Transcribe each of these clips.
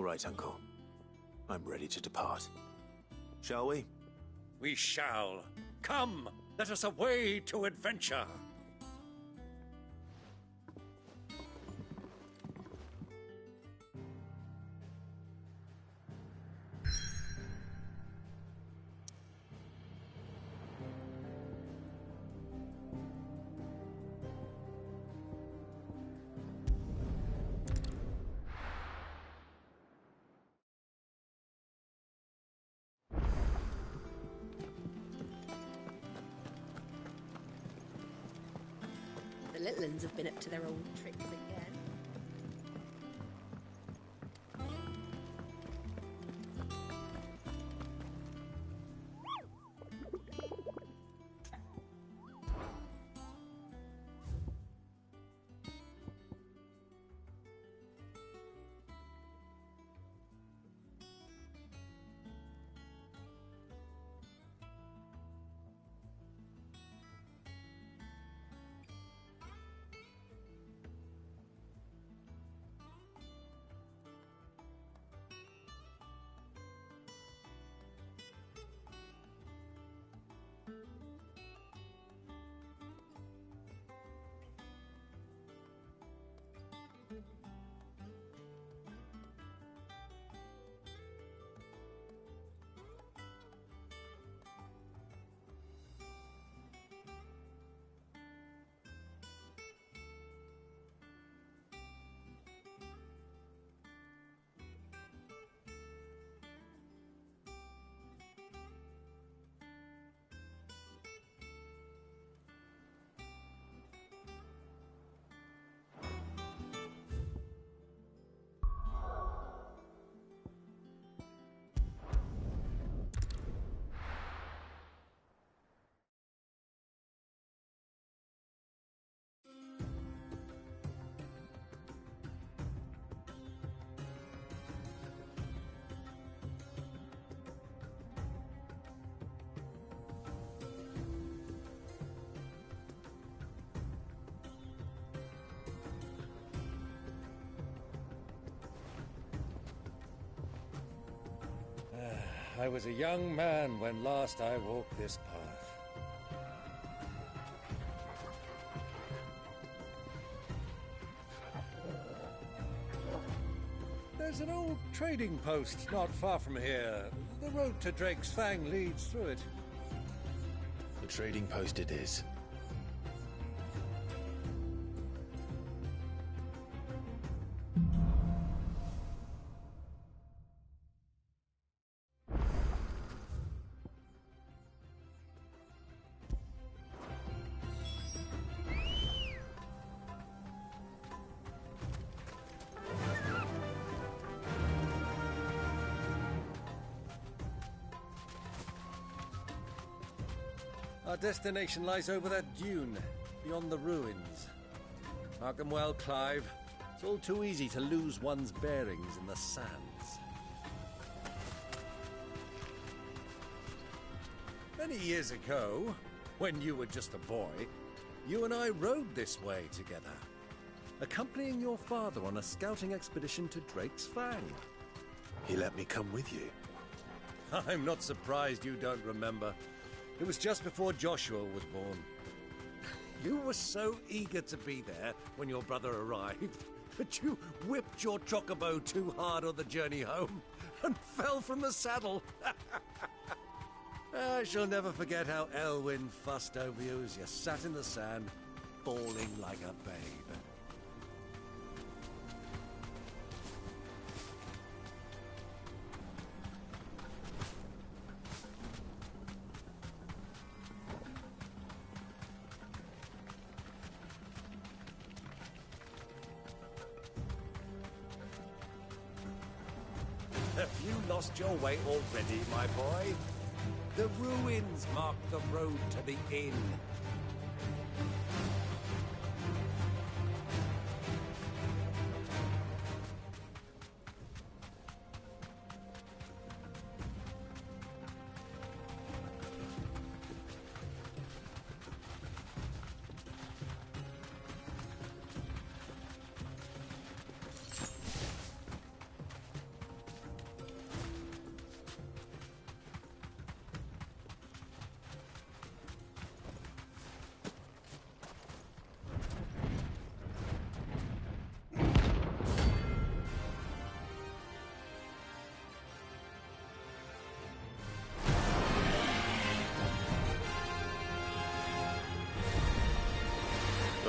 All right, Uncle. I'm ready to depart. Shall we? We shall. Come, let us away to adventure. The little ones have been up to their old tricks again. I was a young man when last I walked this path. There's an old trading post not far from here. The road to Drake's Fang leads through it. The trading post it is. Our destination lies over that dune, beyond the ruins. Mark them well, Clive. It's all too easy to lose one's bearings in the sands. Many years ago, when you were just a boy, you and I rode this way together, accompanying your father on a scouting expedition to Drake's Fang. He let me come with you. I'm not surprised you don't remember. It was just before Joshua was born. You were so eager to be there when your brother arrived that you whipped your chocobo too hard on the journey home and fell from the saddle. I shall never forget how Elwyn fussed over you as you sat in the sand, bawling like a babe. Have you lost your way already, my boy? The ruins mark the road to the inn.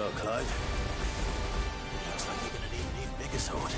Well, Clive, looks like you're gonna need an even bigger sword.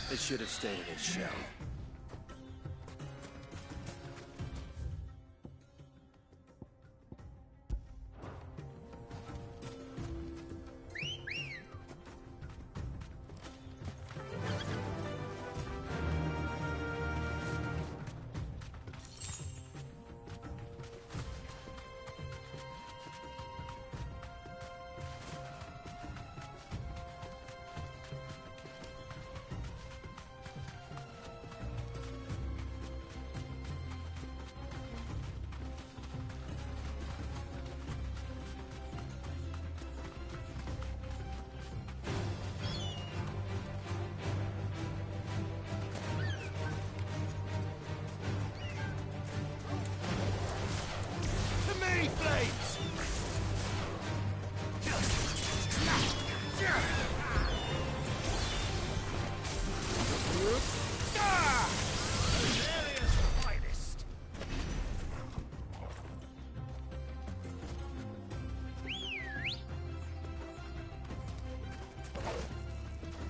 It should have stayed in its shell.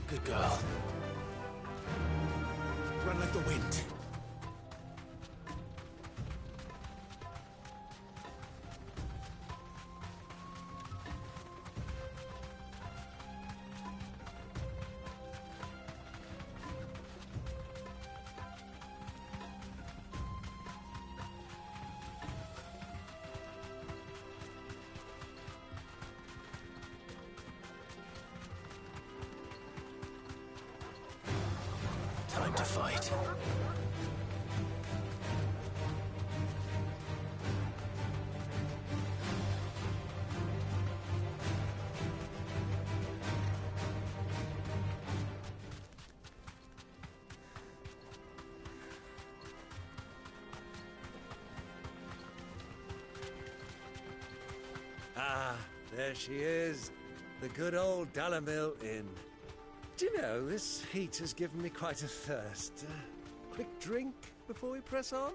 Good girl. Run like the wind. fight. Ah, there she is. The good old Dalamil Inn. Do you know, this heat has given me quite a thirst. Quick drink before we press on?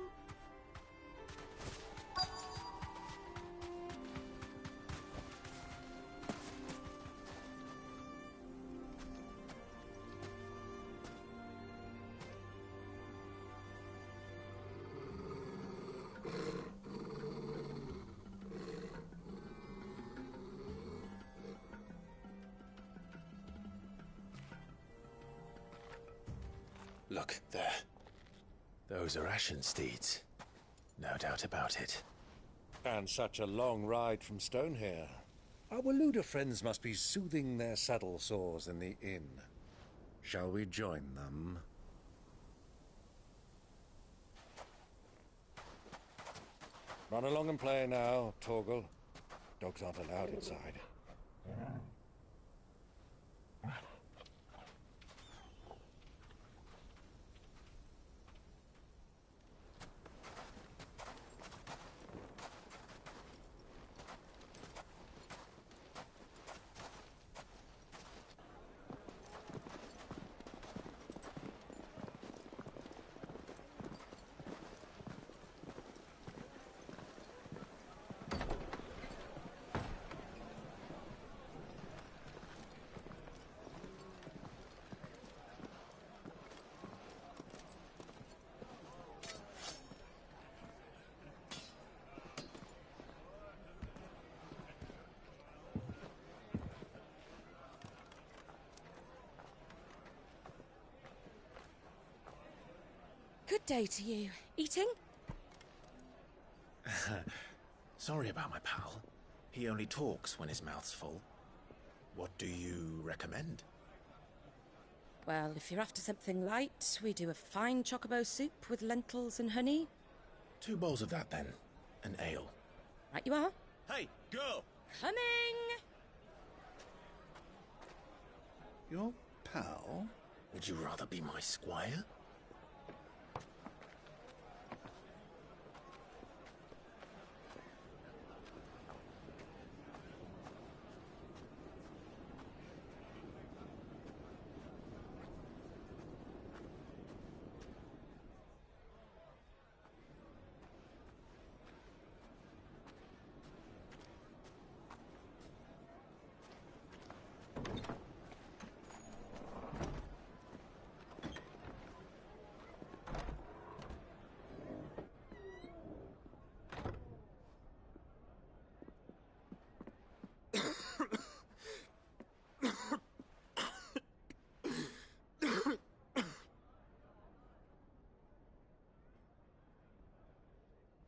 Look, there. Those are Ashen steeds. No doubt about it. And such a long ride from Stonehere. Our Waluda friends must be soothing their saddle sores in the inn. Shall we join them? Run along and play now, Torgal. Dogs aren't allowed inside. Good day to you. Eating? Sorry about my pal. He only talks when his mouth's full. What do you recommend? Well, if you're after something light, we do a fine chocobo soup with lentils and honey. 2 bowls of that, then. An ale. Right you are. Hey, girl! Coming! Your pal? Would you rather be my squire?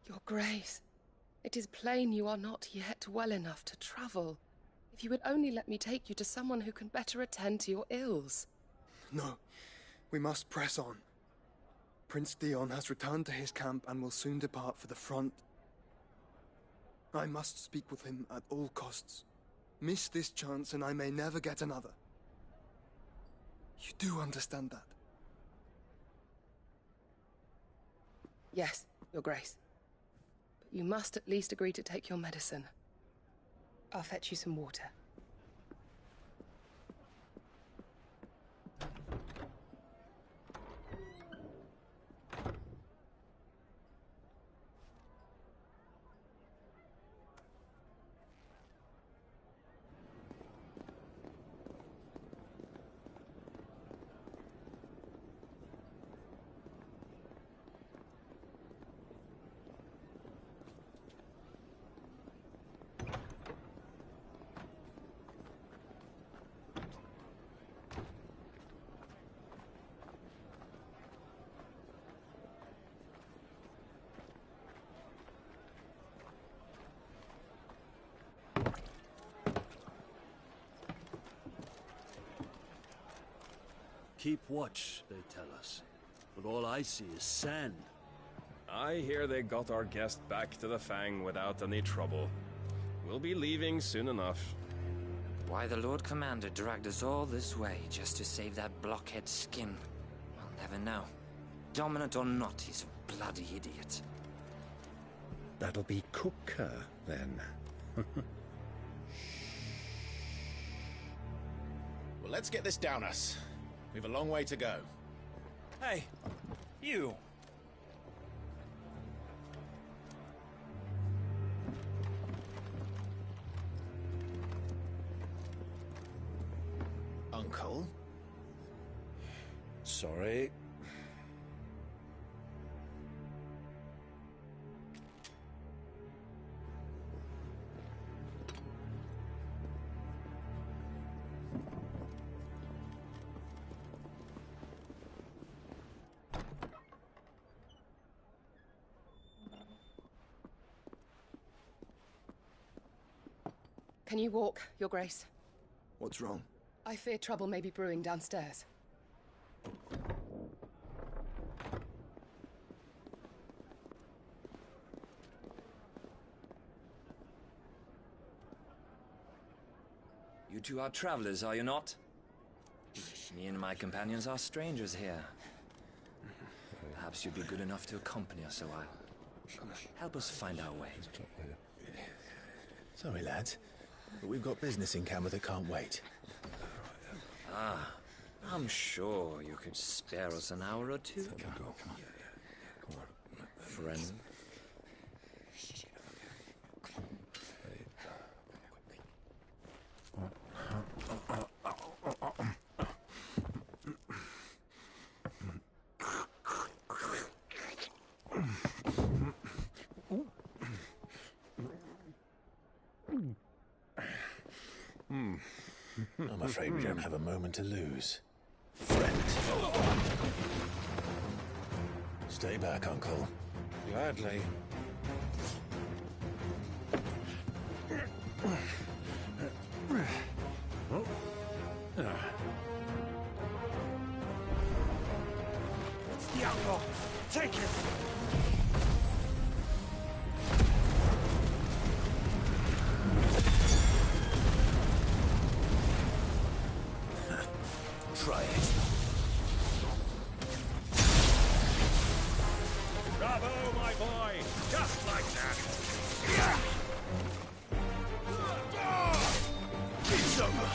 Your Grace, it is plain you are not yet well enough to travel. If you would only let me take you to someone who can better attend to your ills. No, we must press on. Prince Theon has returned to his camp and will soon depart for the front. I must speak with him at all costs. Miss this chance and I may never get another. You do understand that? Yes, Your Grace. But you must at least agree to take your medicine. I'll fetch you some water. Keep watch, they tell us. but all I see is sand. I hear they got our guest back to the Fang without any trouble. We'll be leaving soon enough. Why the Lord Commander dragged us all this way just to save that blockhead skin, we'll never know. Dominant or not, he's a bloody idiot. That'll be Cooker, then. Well, let's get this down us. We've a long way to go. Hey, you. Uncle? Sorry. Can you walk, Your Grace? What's wrong? I fear trouble may be brewing downstairs. You two are travelers, are you not? Me and my companions are strangers here. Perhaps you'd be good enough to accompany us a while. Help us find our way. Sorry, lads, but we've got business in Camber that can't wait. Ah, I'm sure you could spare us an hour or two. Friend. I'm afraid we don't have a moment to lose. Friend. Stay back, Uncle. Gladly. It's the outlaw. Take him. Try it. Bravo, my boy! Just like that! It's over.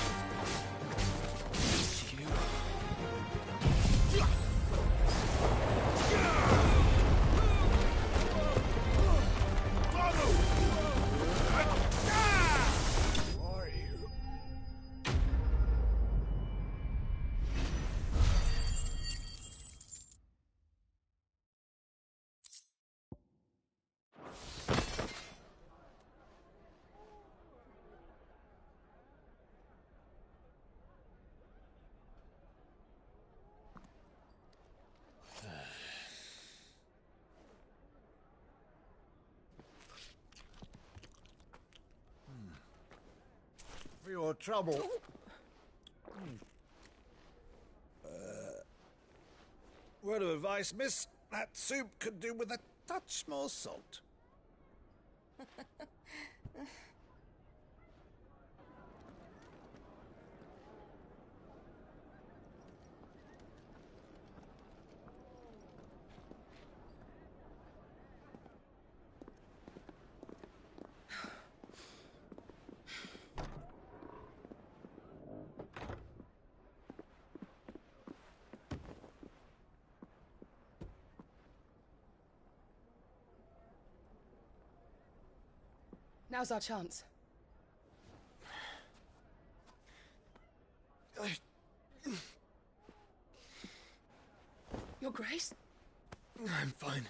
For your trouble. Word of advice, miss. That soup could do with a touch more salt. Now's our chance. Your Grace? I'm fine.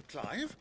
Clive?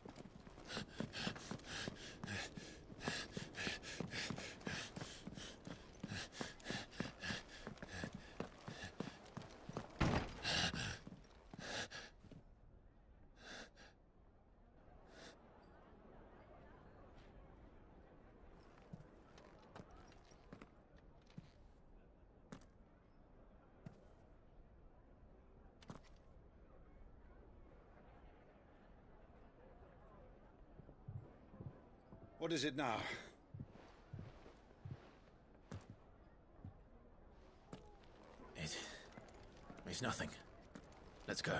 What is it now? It's nothing. Let's go.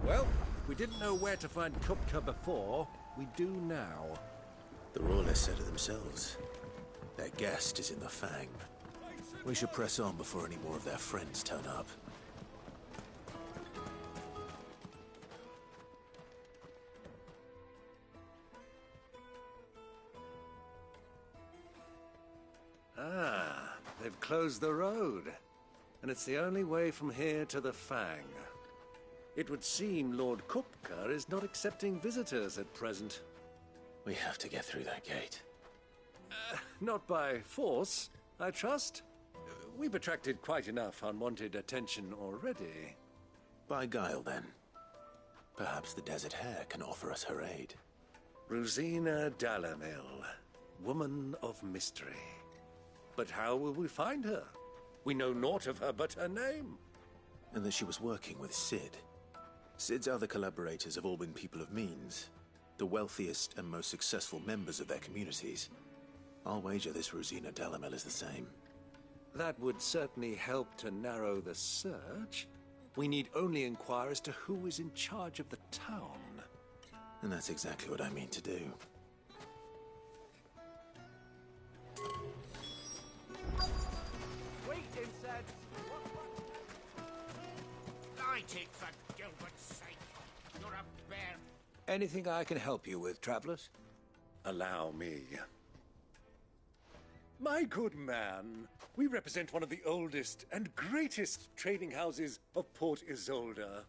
Well, we didn't know where to find Kupka before. We do now. The Royalists said it themselves. Their guest is in the Fang. We should press on before any more of their friends turn up. Ah, they've closed the road. And it's the only way from here to the Fang. It would seem Lord Kupka is not accepting visitors at present. We have to get through that gate. Not by force, I trust. We've attracted quite enough unwanted attention already. By guile, then. Perhaps the Desert Hare can offer us her aid. Rosina Dalamil, woman of mystery. But how will we find her? We know naught of her but her name. And that she was working with Cid. Cid's other collaborators have all been people of means, the wealthiest and most successful members of their communities. I'll wager this Rosina Dalamil is the same. That would certainly help to narrow the search. We need only inquire as to who is in charge of the town. And that's exactly what I mean to do. Wait, insects! Light it, for Gilbert's sake! You're a bear. Anything I can help you with, travelers? Allow me. My good man, we represent one of the oldest and greatest trading houses of Port Isolde.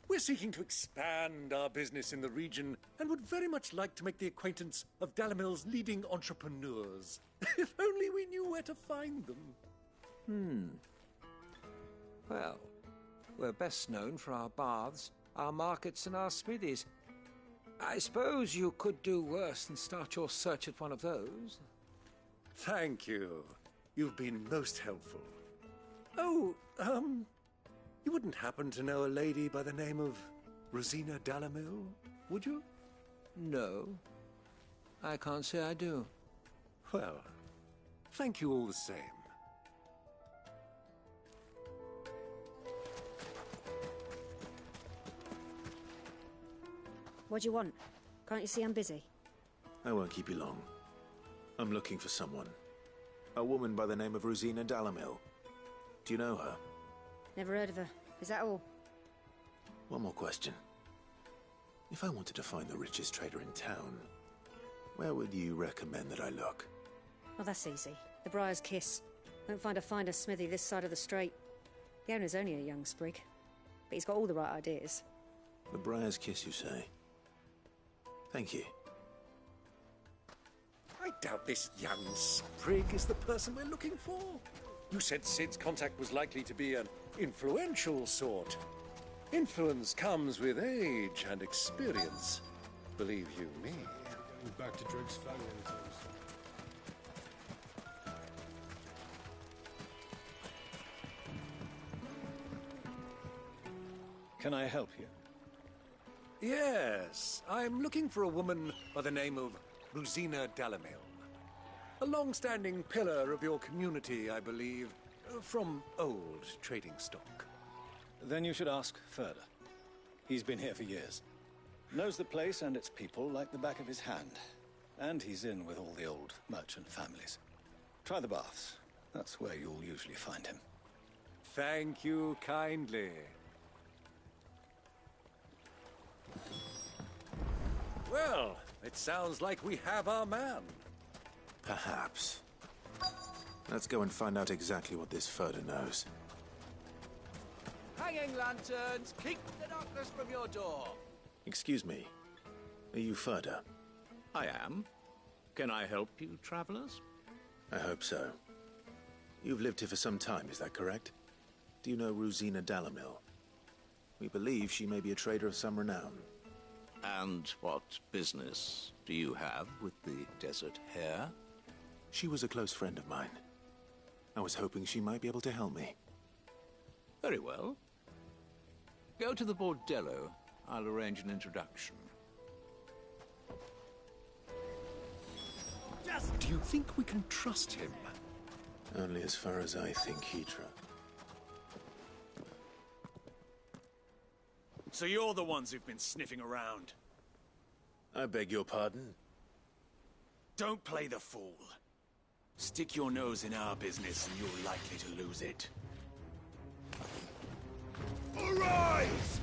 We're seeking to expand our business in the region and would very much like to make the acquaintance of Dalamil's leading entrepreneurs. If only we knew where to find them. Well, we're best known for our baths, our markets, and our smithies. I suppose you could do worse than start your search at one of those. Thank you. You've been most helpful. Oh, you wouldn't happen to know a lady by the name of Rosina Dalamil, would you? No, I can't say I do. Well, thank you all the same. What do you want? Can't you see I'm busy? I won't keep you long. I'm looking for someone. A woman by the name of Rosina Dalamil. Do you know her? Never heard of her. Is that all? One more question. If I wanted to find the richest trader in town, where would you recommend that I look? Oh, that's easy. The Briar's Kiss. Won't find a finer smithy this side of the strait. The owner's only a young sprig, but he's got all the right ideas. The Briar's Kiss, you say? Thank you. I doubt this young sprig is the person we're looking for. You said Cid's contact was likely to be an influential sort. Influence comes with age and experience. Believe you me. Going back to Drake's Fang anytime soon. Can I help you? Yes, I'm looking for a woman by the name of Rosina Dalamil. A long-standing pillar of your community, I believe, from old trading stock. Then you should ask Ferda. He's been here for years. Knows the place and its people like the back of his hand. And he's in with all the old merchant families. Try the baths. That's where you'll usually find him. Thank you kindly. Well, it sounds like we have our man. Perhaps. Let's go and find out exactly what this Ferda knows. Hanging lanterns, keep the darkness from your door. Excuse me. Are you Ferda? I am. Can I help you, travelers? I hope so. You've lived here for some time, is that correct? Do you know Rosina Dalamil? We believe she may be a trader of some renown. And what business do you have with the Desert Hare? She was a close friend of mine. I was hoping she might be able to help me. Very well. Go to the Bordello. I'll arrange an introduction. Do you think we can trust him? Only as far as I think he trusts. So you're the ones who've been sniffing around. I beg your pardon? Don't play the fool. Stick your nose in our business and you're likely to lose it. Arise!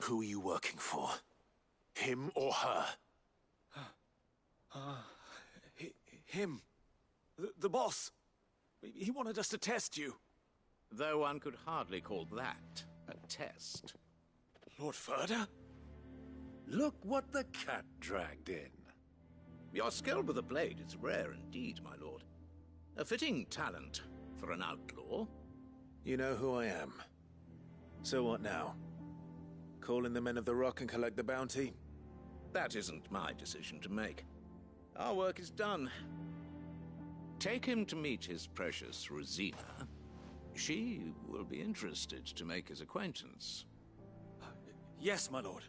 Who are you working for? Him or her? Him. The boss. He wanted us to test you. Though one could hardly call that a test. Lord Ferda? Look what the cat dragged in. Your skill with the blade is rare indeed, my lord. A fitting talent for an outlaw. You know who I am. So what now? Call in the Men of the Rock and collect the bounty? That isn't my decision to make. Our work is done. Take him to meet his precious Rosina. She will be interested to make his acquaintance. Yes, my lord.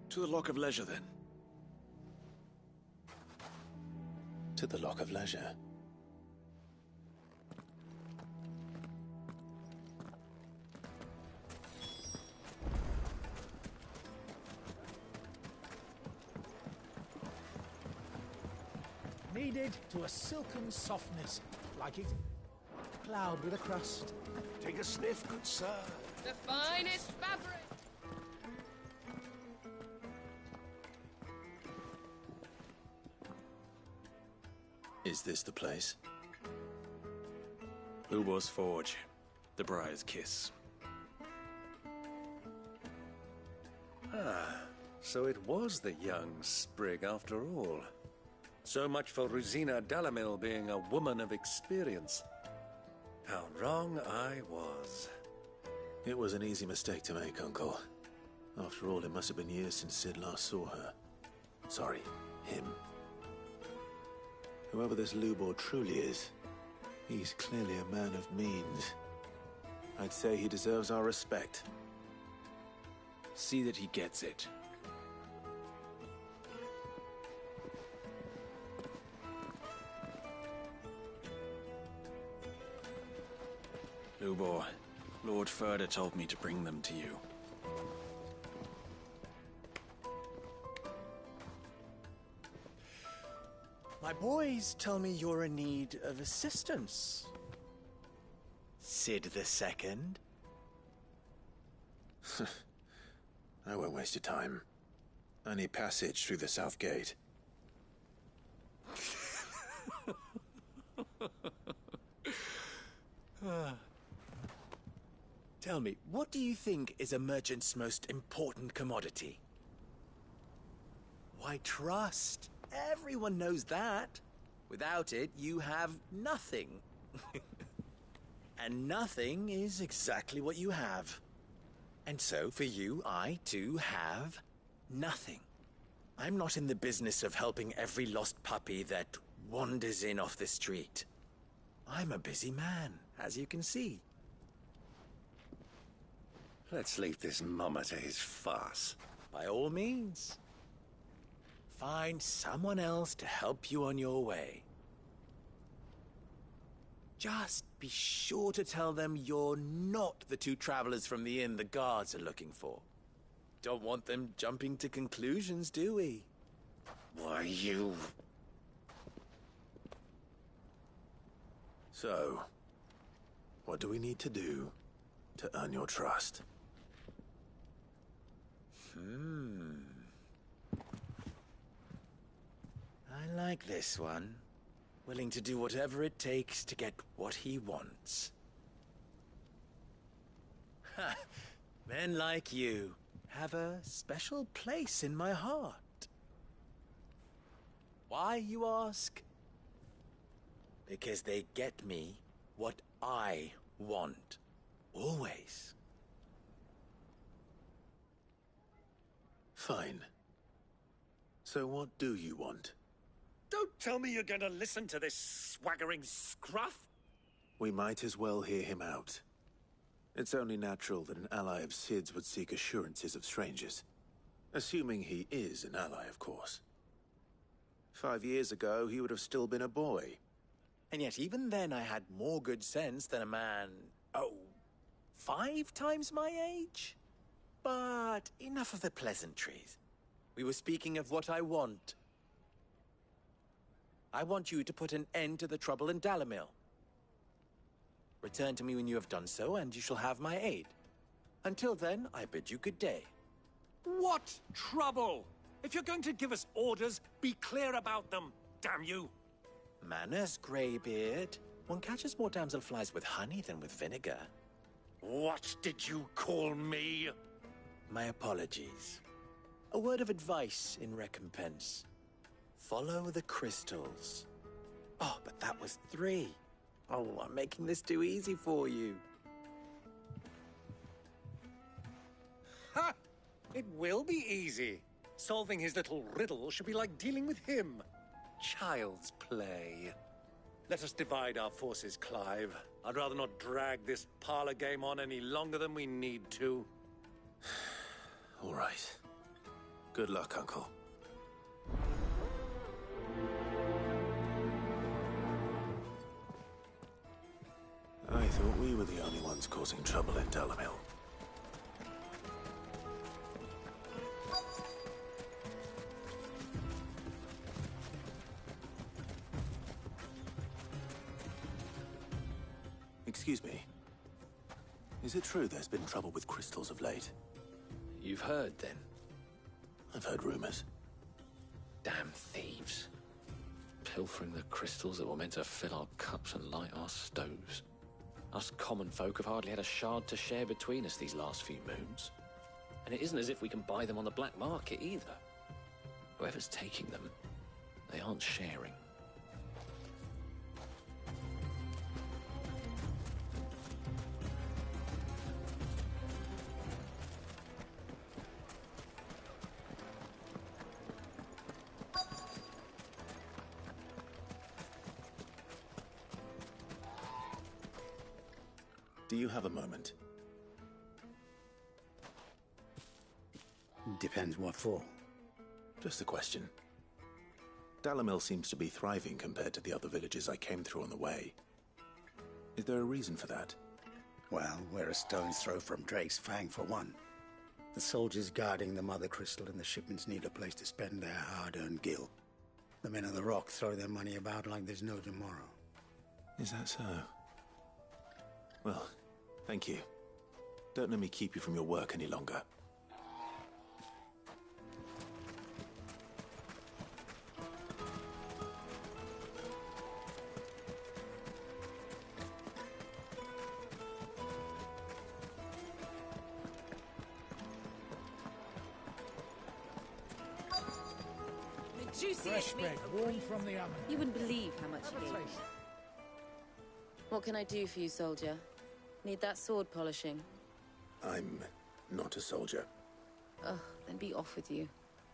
To the Lock of Leisure, then. To the Lock of Leisure. Kneaded to a silken softness, like it. Cloud with a crust. Take a sniff, good sir. The finest fabric! Is this the place? Lubor's Forge. The Briar's Kiss. Ah, so it was the young sprig after all. So much for Rosina Dalamil being a woman of experience. How wrong I was. It was an easy mistake to make, Uncle. After all, it must have been years since Cid last saw her. Sorry, him. Whoever this Lubor truly is, he's clearly a man of means. I'd say he deserves our respect. See that he gets it. Lubor, Lord Ferda told me to bring them to you. My boys tell me you're in need of assistance. Sid the Second? I won't waste your time. I need passage through the south gate. Tell me, what do you think is a merchant's most important commodity? Why, trust. Everyone knows that. Without it, you have nothing. And nothing is exactly what you have. And so, for you, I, too, have nothing. I'm not in the business of helping every lost puppy that wanders in off the street. I'm a busy man, as you can see. Let's leave this mummer to his farce. By all means. Find someone else to help you on your way. Just be sure to tell them you're not the two travelers from the inn the guards are looking for. Don't want them jumping to conclusions, do we? Why, you... So, what do we need to do to earn your trust? I like this one. Willing to do whatever it takes to get what he wants. Ha! Men like you have a special place in my heart. Why, you ask? Because they get me what I want. Always. Fine. So what do you want? Don't tell me you're going to listen to this swaggering scruff! We might as well hear him out. It's only natural that an ally of Sid's would seek assurances of strangers. Assuming he is an ally, of course. 5 years ago, he would have still been a boy. And yet even then I had more good sense than a man, 5 times my age? But enough of the pleasantries. We were speaking of what I want. I want you to put an end to the trouble in Dalimil. Return to me when you have done so, and you shall have my aid. Until then, I bid you good day. What trouble? If you're going to give us orders, be clear about them, damn you! Manners, Greybeard. One catches more damselflies with honey than with vinegar. What did you call me? My apologies. A word of advice in recompense. Follow the crystals. Oh, but that was 3. Oh, I'm making this too easy for you. Ha! It will be easy. Solving his little riddle should be like dealing with him. Child's play. Let us divide our forces, Clive. I'd rather not drag this parlor game on any longer than we need to. All right. Good luck, Uncle. I thought we were the only ones causing trouble in Dalimil. Excuse me. Is it true there's been trouble with crystals of late? You've heard, then? I've heard rumors. Damn thieves. Pilfering the crystals that were meant to fill our cups and light our stoves. Us common folk have hardly had a shard to share between us these last few moons. And it isn't as if we can buy them on the black market either. Whoever's taking them, they aren't sharing. Do you have a moment? Depends what for. Just a question. Dalimil seems to be thriving compared to the other villages I came through on the way. Is there a reason for that? Well, we're a stone's throw from Drake's Fang for one. The soldiers guarding the Mother Crystal and the shipments need a place to spend their hard-earned gil. The men of the Rock throw their money about like there's no tomorrow. Is that so? Well, thank you. Don't let me keep you from your work any longer. Fresh bread, warm from the oven. You wouldn't believe how much he gave. What can I do for you, soldier? Need that sword polishing? I'm not a soldier. Ugh, then be off with you.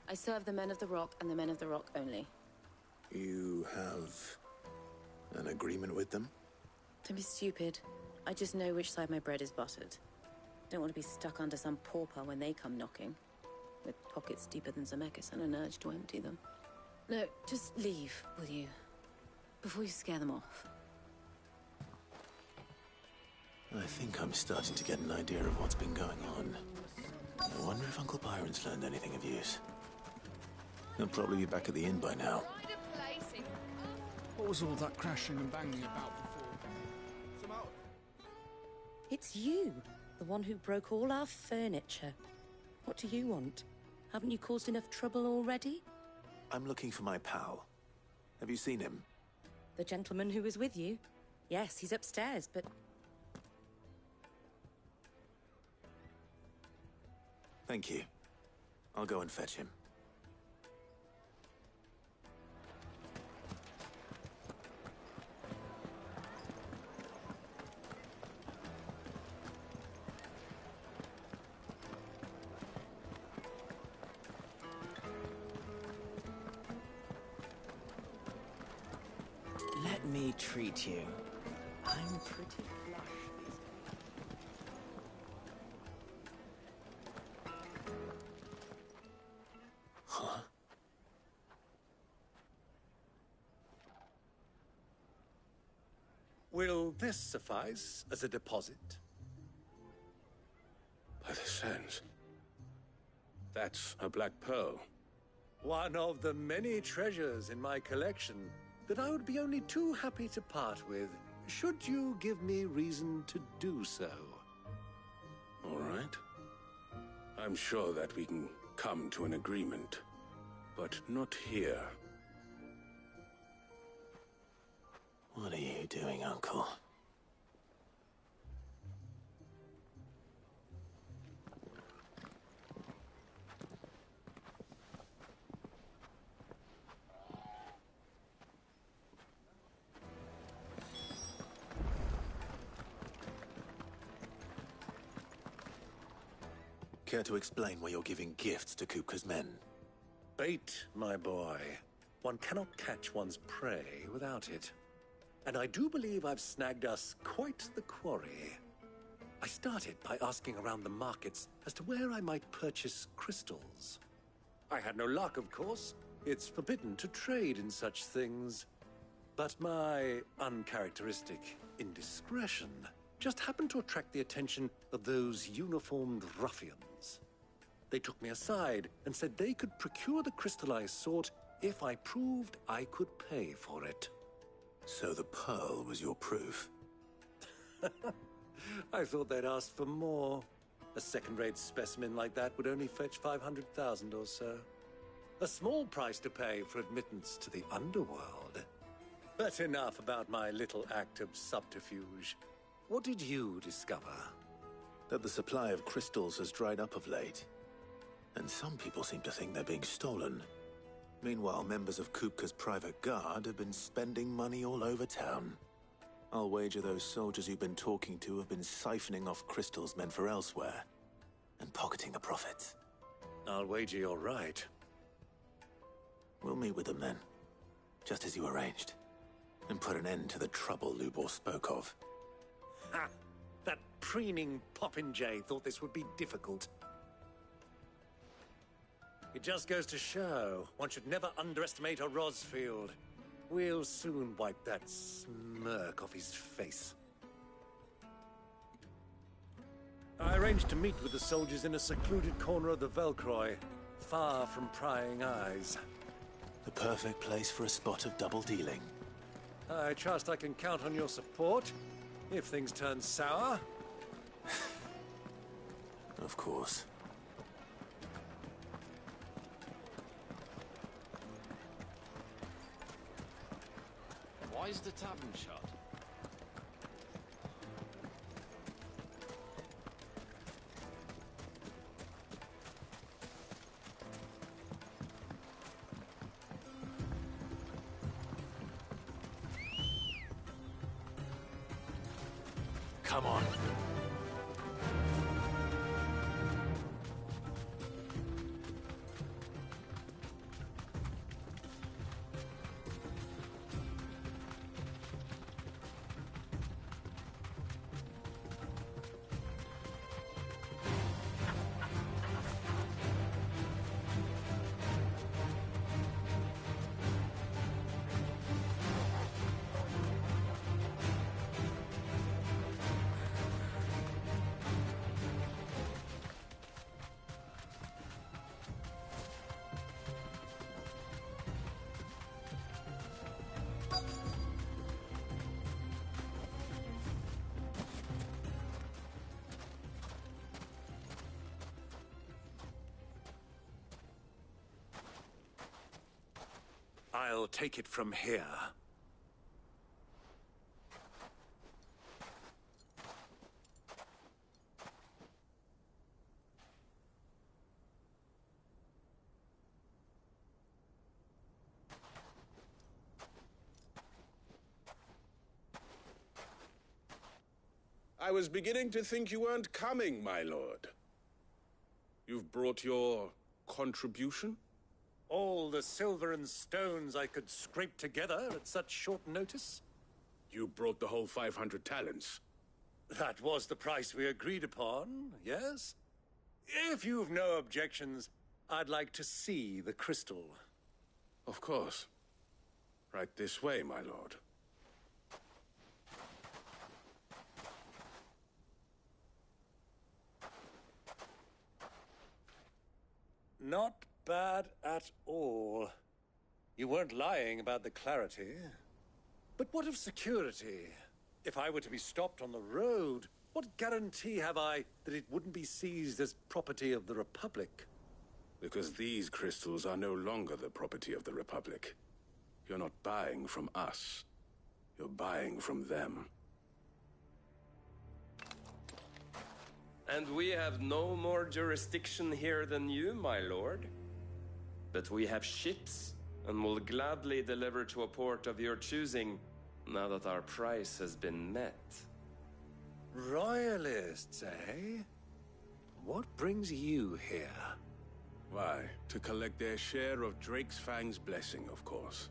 I serve the men of the Rock and the men of the Rock only. You have an agreement with them? Don't be stupid. I just know which side my bread is buttered. Don't want to be stuck under some pauper when they come knocking, with pockets deeper than Zemeckis and an urge to empty them. No, just leave, will you? Before you scare them off. I think I'm starting to get an idea of what's been going on. I wonder if Uncle Byron's learned anything of use. He'll probably be back at the inn by now. What was all that crashing and banging about before? It's you, the one who broke all our furniture. What do you want? Haven't you caused enough trouble already? I'm looking for my pal. Have you seen him? The gentleman who was with you? Yes, he's upstairs, but... Thank you. I'll go and fetch him. Let me treat you. I'm pretty flush these Huh? Will this suffice as a deposit? By the sands. That's a black pearl. One of the many treasures in my collection that I would be only too happy to part with, should you give me reason to do so. All right. I'm sure that we can come to an agreement, but not here. What are you doing, Uncle? Care to explain why you're giving gifts to Kupka's men? Bait, my boy. One cannot catch one's prey without it. And I do believe I've snagged us quite the quarry. I started by asking around the markets as to where I might purchase crystals. I had no luck, of course. It's forbidden to trade in such things. But my uncharacteristic indiscretion just happened to attract the attention of those uniformed ruffians. They took me aside and said they could procure the crystal I sought if I proved I could pay for it. So the pearl was your proof? I thought they'd ask for more. A second-rate specimen like that would only fetch 500,000 or so. A small price to pay for admittance to the underworld. But enough about my little act of subterfuge. What did you discover? That the supply of crystals has dried up of late. And some people seem to think they're being stolen. Meanwhile, members of Kupka's private guard have been spending money all over town. I'll wager those soldiers you've been talking to have been siphoning off crystals meant for elsewhere, and pocketing the profits. I'll wager you're right. We'll meet with them then, just as you arranged, and put an end to the trouble Lubor spoke of. Ha! That preening popinjay thought this would be difficult. It just goes to show, one should never underestimate a Rosfield. We'll soon wipe that smirk off his face. arranged to meet with the soldiers in a secluded corner of the Velcroy, far from prying eyes. The perfect place for a spot of double dealing. I trust I can count on your support if things turn sour. Of course. Why is the tavern shut? Come on. I'll take it from here. I was beginning to think you weren't coming, my lord. You've brought your contribution? All the silver and stones I could scrape together at such short notice? You brought the whole 500 talents. That was the price we agreed upon, yes? If you've no objections, I'd like to see the crystal. Of course. Right this way, my lord. Not bad at all. You weren't lying about the clarity. But what of security? If I were to be stopped on the road, what guarantee have I that it wouldn't be seized as property of the Republic? Because these crystals are no longer the property of the Republic. You're not buying from us. You're buying from them. And we have no more jurisdiction here than you, my lord. But we have ships, and will gladly deliver to a port of your choosing, now that our price has been met. Royalists, eh? What brings you here? Why, to collect their share of Drake's Fang's blessing, of course.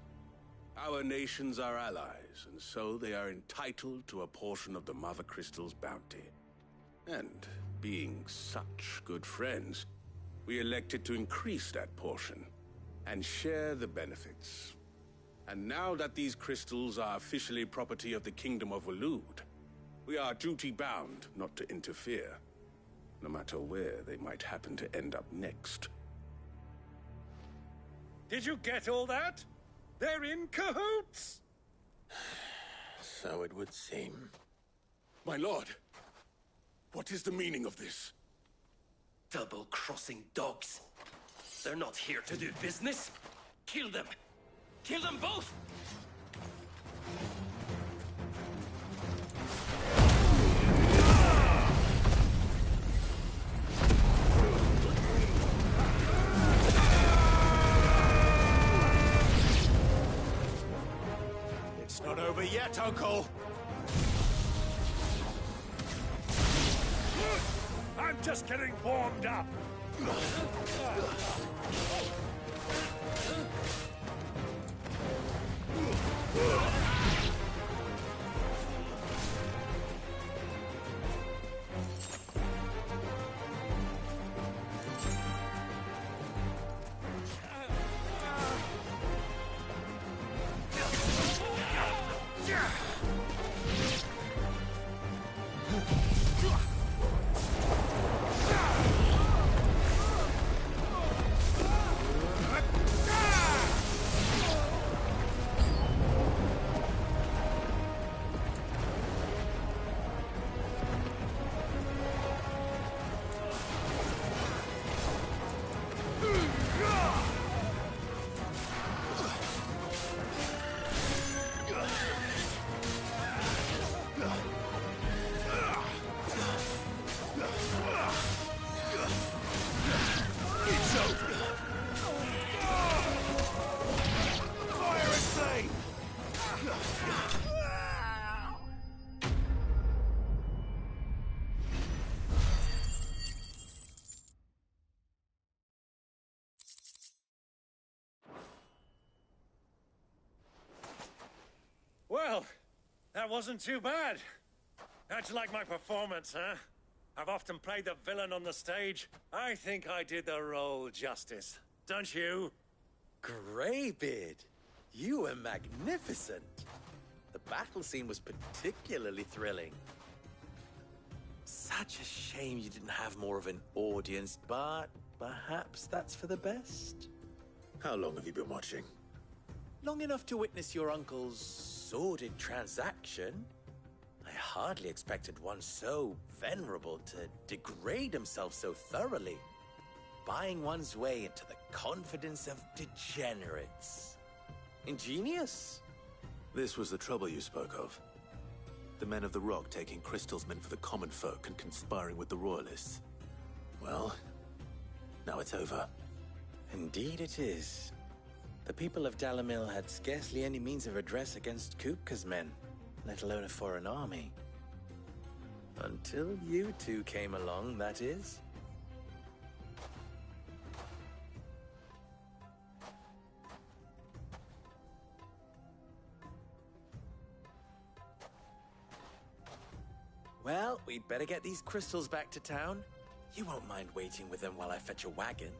Our nations are allies, and so they are entitled to a portion of the Mother Crystal's bounty. And, being such good friends, we elected to increase that portion and share the benefits. And now that these crystals are officially property of the Kingdom of Waloed, we are duty-bound not to interfere, no matter where they might happen to end up next. Did you get all that? They're in cahoots! So it would seem. My lord, what is the meaning of this? Double-crossing dogs. They're not here to do business. Kill them! Kill them both! It's not over yet, Uncle! I'm just getting warmed up! wasn't too bad. How'd you like my performance, huh? I've often played the villain on the stage. I think I did the role justice. Don't you? Greybeard, you were magnificent. The battle scene was particularly thrilling. Such a shame you didn't have more of an audience, but perhaps that's for the best. How long have you been watching? Long enough to witness your uncle's sordid transaction. I hardly expected one so venerable to degrade himself so thoroughly, buying one's way into the confidence of degenerates. Ingenious. This was the trouble you spoke of. The men of the Rock taking crystals meant for the common folk and conspiring with the Royalists. Well, now it's over. Indeed it is. The people of Dalimil had scarcely any means of redress against Kupka's men, let alone a foreign army. Until you two came along, that is. Well, we'd better get these crystals back to town. You won't mind waiting with them while I fetch a wagon.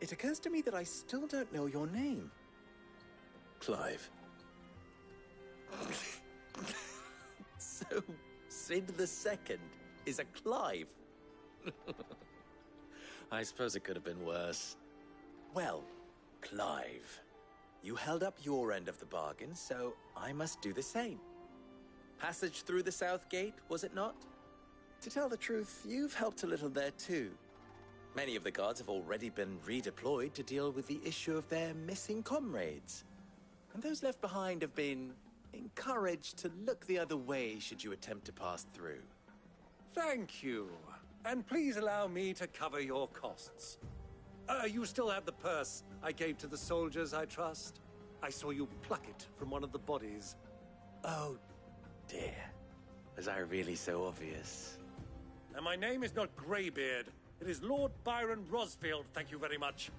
It occurs to me that I still don't know your name. Clive. So, Sid the Second is a Clive. I suppose it could have been worse. Well, Clive, you held up your end of the bargain, so I must do the same. Passage through the South Gate, was it not? To tell the truth, you've helped a little there too. Many of the guards have already been redeployed to deal with the issue of their missing comrades. And those left behind have been encouraged to look the other way should you attempt to pass through. Thank you. And please allow me to cover your costs. You still have the purse I gave to the soldiers, I trust? I saw you pluck it from one of the bodies. Oh, dear. Was I really so obvious? And my name is not Greybeard. It is Lord Byron Rosfield, thank you very much.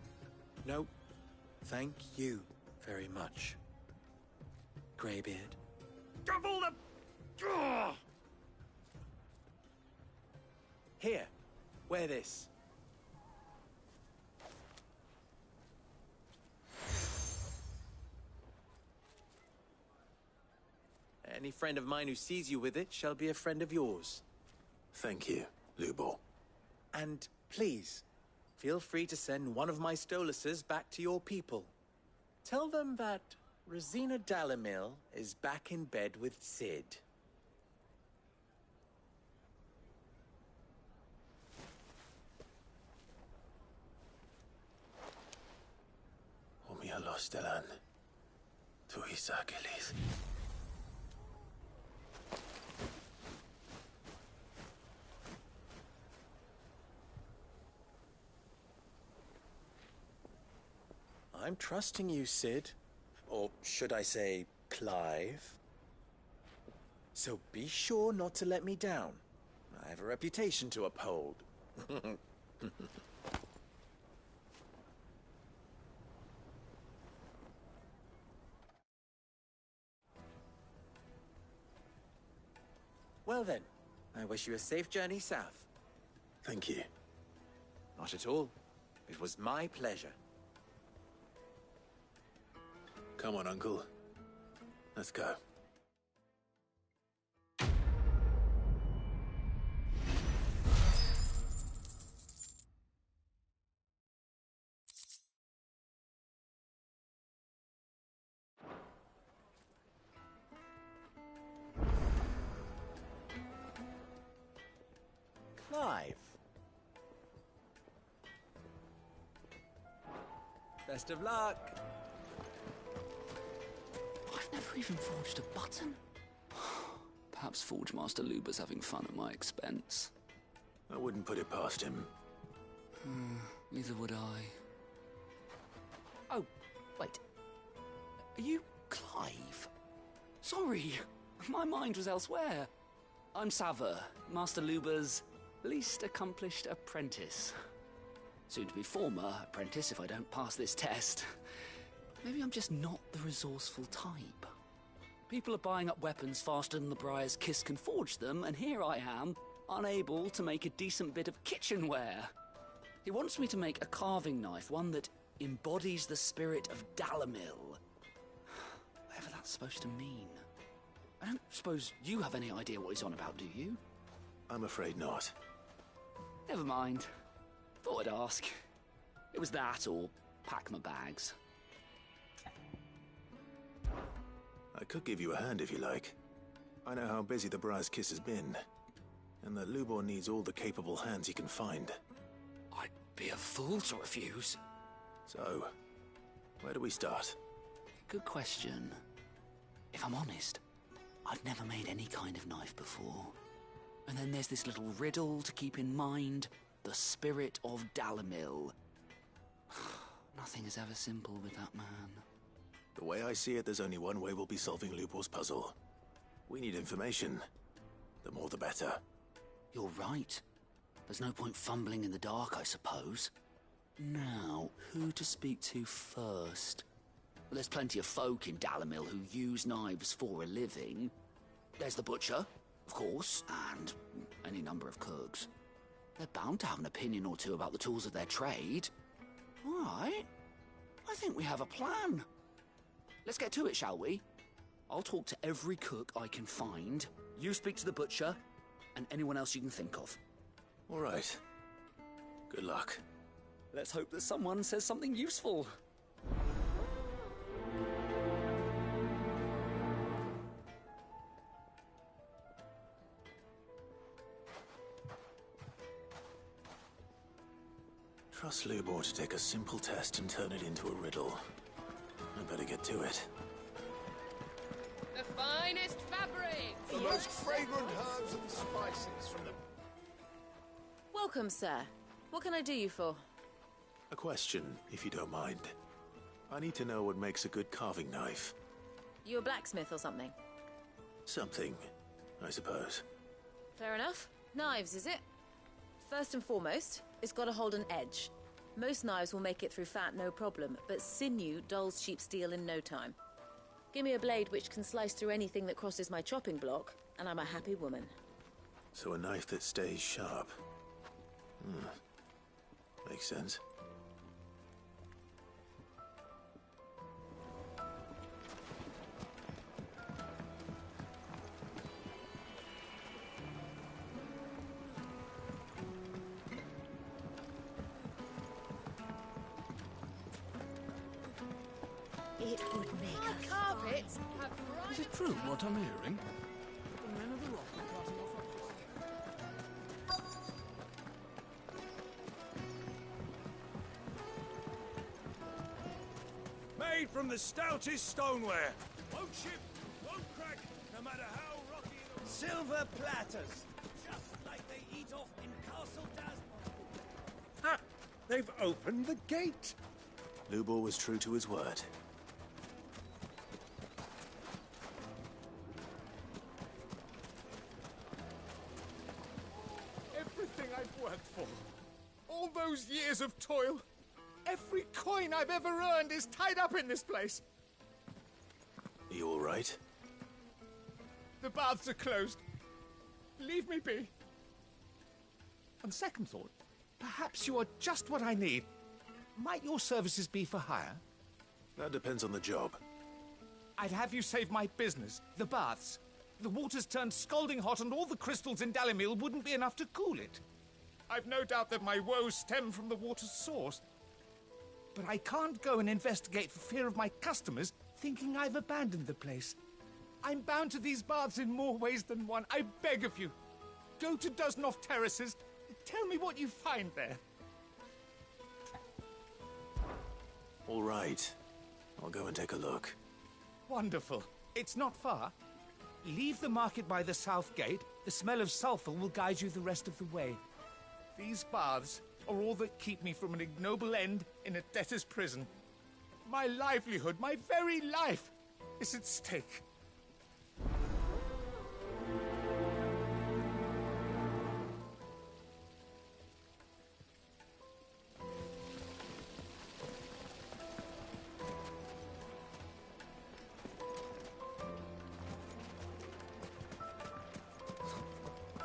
No, thank you very much, Greybeard. Double the... Here, wear this. Any friend of mine who sees you with it shall be a friend of yours. Thank you, Lubor. And please, feel free to send one of my Stoluses back to your people. Tell them that Rosina Dalimil is back in bed with Sid. Omia Lostelan. Tuisa Achilles. I'm trusting you, Sid. Or should I say, Clive. So be sure not to let me down. I have a reputation to uphold. Well then, I wish you a safe journey south. Thank you. Not at all. It was my pleasure. Come on, Uncle. Let's go. Clive. Best of luck. I've never even forged a button. Perhaps Forge Master Luber's having fun at my expense. I wouldn't put it past him. Neither would I. Oh, wait. Are you Clive? Sorry, my mind was elsewhere. I'm Sava, Master Luba's least accomplished apprentice. Soon to be former apprentice if I don't pass this test. Maybe I'm just not the resourceful type. People are buying up weapons faster than the Briar's Kiss can forge them, and here I am, unable to make a decent bit of kitchenware. He wants me to make a carving knife, one that embodies the spirit of Dalamil. Whatever that's supposed to mean. I don't suppose you have any idea what he's on about, do you? I'm afraid not. Never mind. Thought I'd ask. It was that or pack my bags. I could give you a hand if you like. I know how busy the Briar's Kiss has been, and that Lubor needs all the capable hands he can find. I'd be a fool to refuse. So, where do we start? Good question. If I'm honest, I've never made any kind of knife before. And then there's this little riddle to keep in mind. The spirit of Dalamil. Nothing is ever simple with that man. The way I see it, there's only one way we'll be solving Lubor's puzzle. We need information. The more the better. You're right. There's no point fumbling in the dark, I suppose. Now, who to speak to first? Well, there's plenty of folk in Dalamil who use knives for a living. There's the butcher, of course, and any number of cooks. They're bound to have an opinion or two about the tools of their trade. All right. I think we have a plan. Let's get to it, shall we? I'll talk to every cook I can find. You speak to the butcher, and anyone else you can think of. All right. Good luck. Let's hope that someone says something useful. Trust Lubor to take a simple test and turn it into a riddle. I better get to it. The finest fabric! The most fragrant herbs and spices from the... Welcome, sir. What can I do you for? A question, if you don't mind. I need to know what makes a good carving knife. You a blacksmith or something? Something, I suppose. Fair enough. Knives, is it? First and foremost, it's got to hold an edge. Most knives will make it through fat, no problem, but sinew dulls cheap steel in no time. Give me a blade which can slice through anything that crosses my chopping block, and I'm a happy woman. So a knife that stays sharp. Makes sense. It would make a carpets have Is it true what I'm hearing? The men of the rock are cutting off a... Made from the stoutest stoneware. Won't chip, won't crack, no matter how rocky the... Silver platters, just like they eat off in Castle Dasmont. Ha! They've opened the gate. Lubor was true to his word. Everything I've worked for, all those years of toil, every coin I've ever earned is tied up in this place. Are you all right? The baths are closed. Leave me be. On second thought, perhaps you are just what I need. Might your services be for hire? That depends on the job. I'd have you save my business, the baths. The water's turned scalding hot and all the crystals in Dalamil wouldn't be enough to cool it. I've no doubt that my woes stem from the water's source. But I can't go and investigate for fear of my customers thinking I've abandoned the place. I'm bound to these baths in more ways than one. I beg of you. Go to Dusnoff Terraces. Tell me what you find there. All right. I'll go and take a look. Wonderful. It's not far. Leave the market by the south gate. The smell of sulfur will guide you the rest of the way. These baths are all that keep me from an ignoble end in a debtor's prison. My livelihood, my very life, is at stake.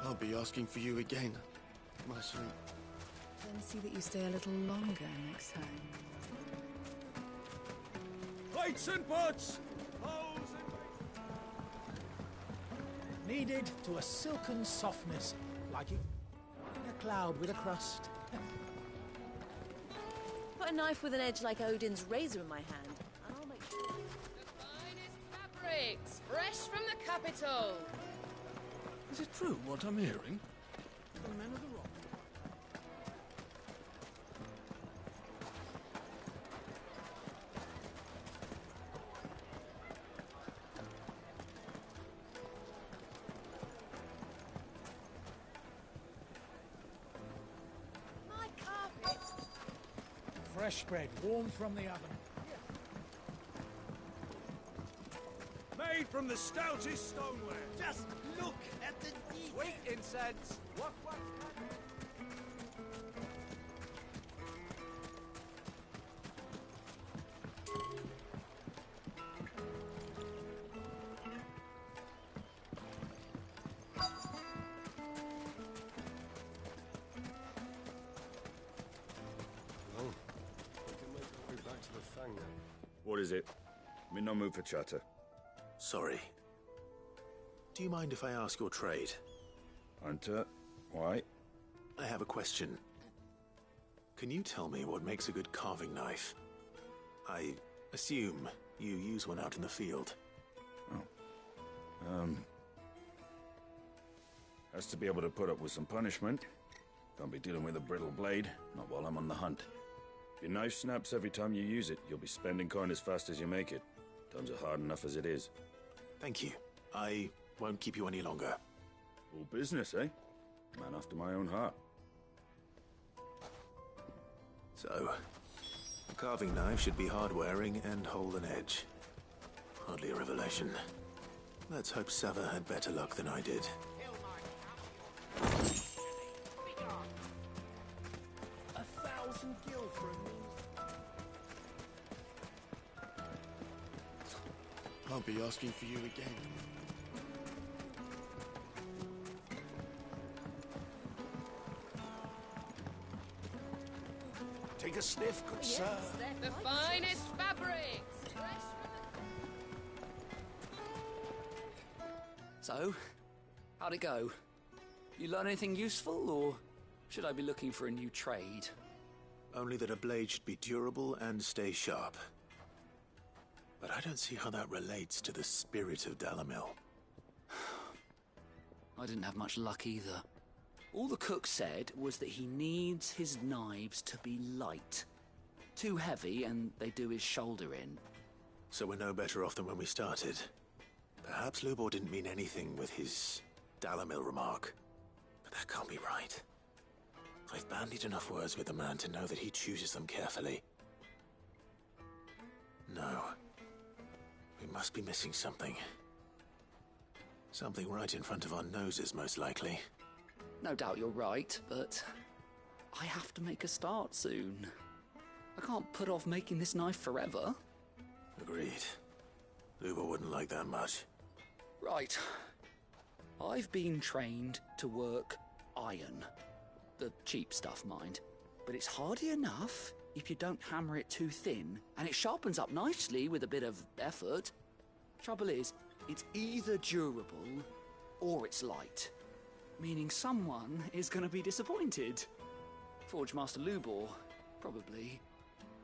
I'll be asking for you again, my sweet. Then see that you stay a little longer next time. Plates and pots! Kneaded to a silken softness, like a cloud with a crust. Put a knife with an edge like Odin's razor in my hand, and I'll make sure. The finest fabrics, fresh from the capital. Is it true what I'm hearing? The men of the rock. My carpet. Fresh bread, warm from the oven. Made from the stoutest stoneware. Just look at the detail. Sweet incense. What? What is it? I'm in no mood for chatter. Sorry. Do you mind if I ask your trade? Hunter, why? I have a question. Can you tell me what makes a good carving knife? I assume you use one out in the field. Has to be able to put up with some punishment. Can't be dealing with a brittle blade, not while I'm on the hunt. If your knife snaps every time you use it, you'll be spending coin as fast as you make it. Times are hard enough as it is. Thank you. I won't keep you any longer. All business, eh? Man after my own heart. So, a carving knife should be hard-wearing and hold an edge. Hardly a revelation. Let's hope Sava had better luck than I did. 1,000 gil for a meal. I'll be asking for you again. Take a sniff, good sir. The finest fabrics, fresh from So, how'd it go? You learn anything useful, or should I be looking for a new trade? Only that a blade should be durable and stay sharp. But I don't see how that relates to the spirit of Dalimil. I didn't have much luck either. All the cook said was that he needs his knives to be light. Too heavy and they do his shoulder in. So we're no better off than when we started. Perhaps Lubor didn't mean anything with his Dalimil remark. But that can't be right. I've bandied enough words with the man to know that he chooses them carefully. No. We must be missing something. Something right in front of our noses, most likely. No doubt you're right, but I have to make a start soon. I can't put off making this knife forever. Agreed. Lubor wouldn't like that much. Right. I've been trained to work iron. The cheap stuff, mind. But it's hardy enough if you don't hammer it too thin, and it sharpens up nicely with a bit of effort. Trouble is, it's either durable or it's light. Meaning someone is going to be disappointed. Forge Master Lubor, probably.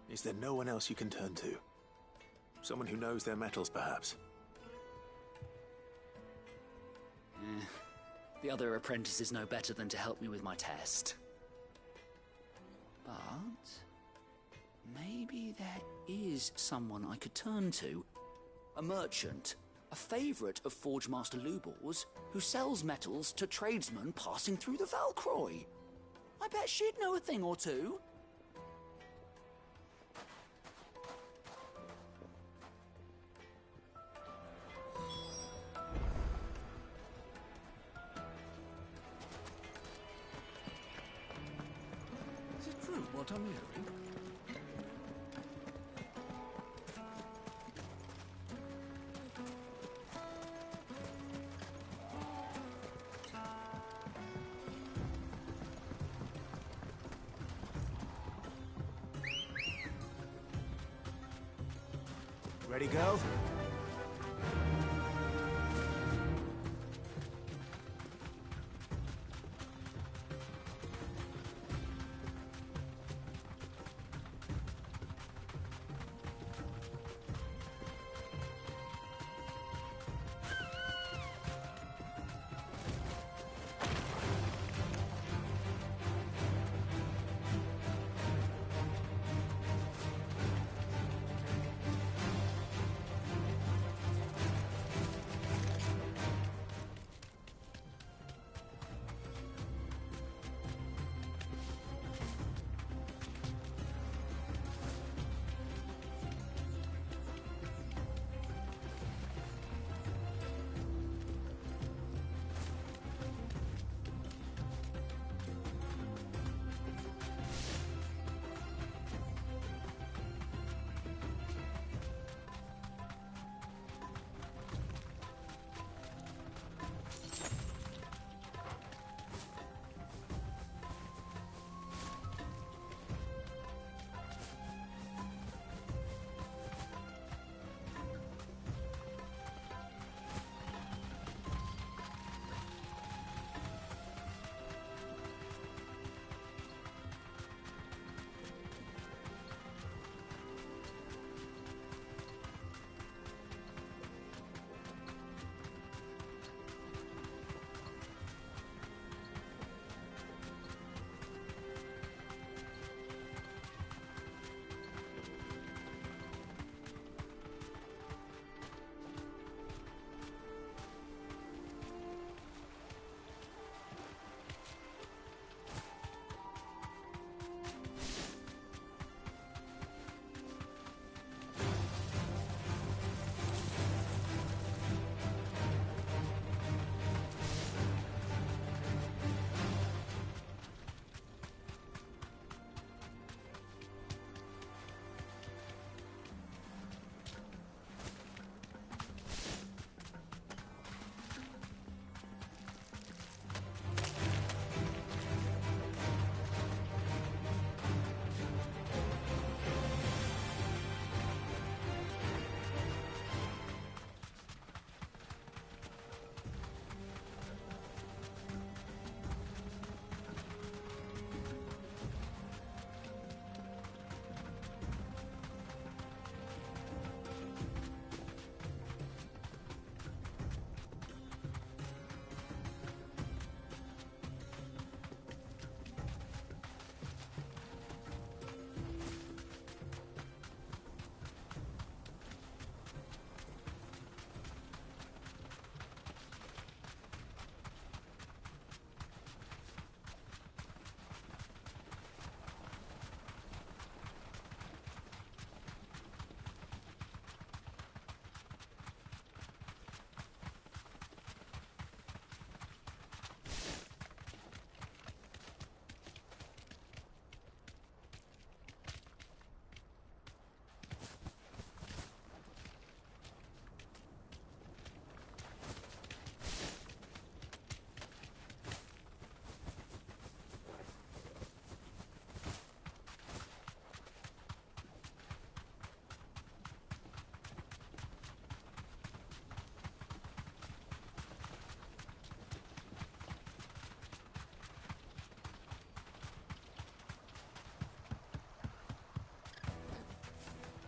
Is there no one else you can turn to? Someone who knows their metals, perhaps? The other apprentices know better than to help me with my test. But maybe there is someone I could turn to. A merchant. A favourite of Forge Master Lubor's, who sells metals to tradesmen passing through the Valcroy. I bet she'd know a thing or two. what I'm hearing? Ready, go?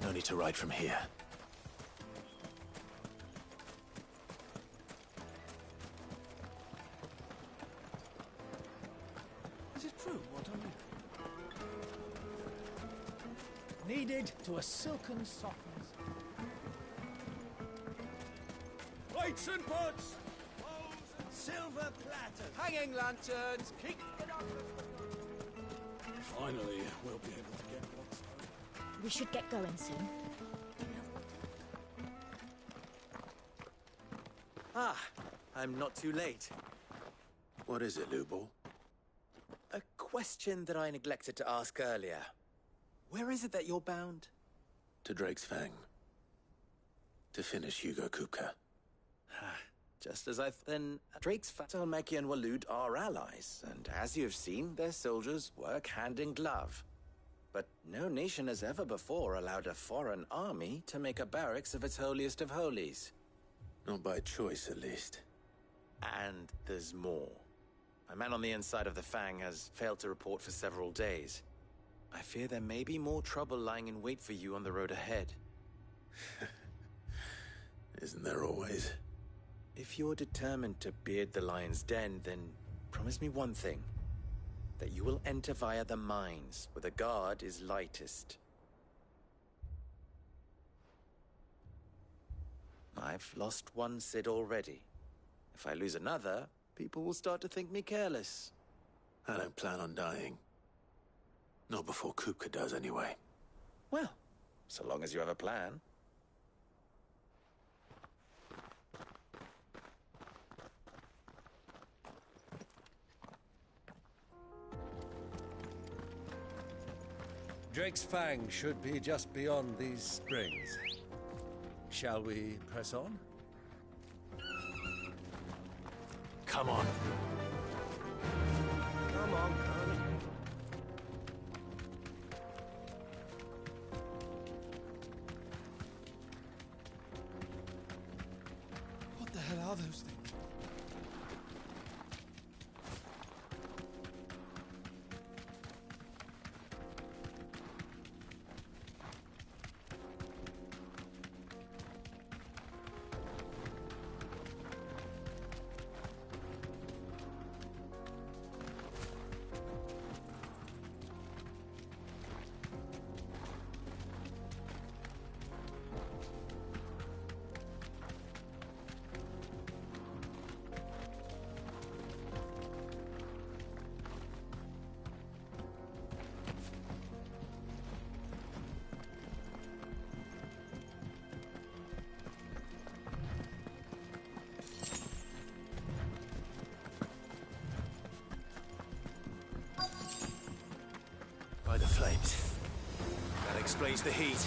No need to ride from here. Is it true what I'm hearing? Needed to a silken softness. Plates and pots! Bowls and silver platters! Hanging lanterns! Keep it up! Finally, we'll be able to get what's home. We should get going soon. Ah, I'm not too late. What is it, Lubor? A question that I neglected to ask earlier. Where is it that you're bound? To Drake's Fang. To finish Hugo Kupka. Just as then Drake's Fang, Dhalmekia and Waloed are allies, and as you have seen, their soldiers work hand in glove. But no nation has ever before allowed a foreign army to make a barracks of its holiest of holies. Not by choice, at least. And there's more. A man on the inside of the Fang has failed to report for several days. I fear there may be more trouble lying in wait for you on the road ahead. Isn't there always? If you're determined to beard the lion's den, then promise me one thing. That you will enter via the mines, where the guard is lightest. I've lost one Cid already. If I lose another, people will start to think me careless. I don't plan on dying. Not before Kupka does, anyway. Well, so long as you have a plan. Drake's Fang should be just beyond these springs. Shall we press on? Come on. Come on, Connie. What the hell are those things? By the flames. That explains the heat.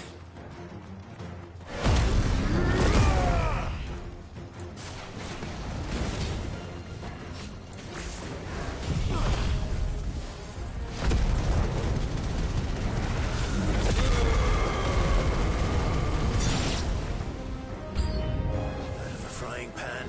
Out of a frying pan.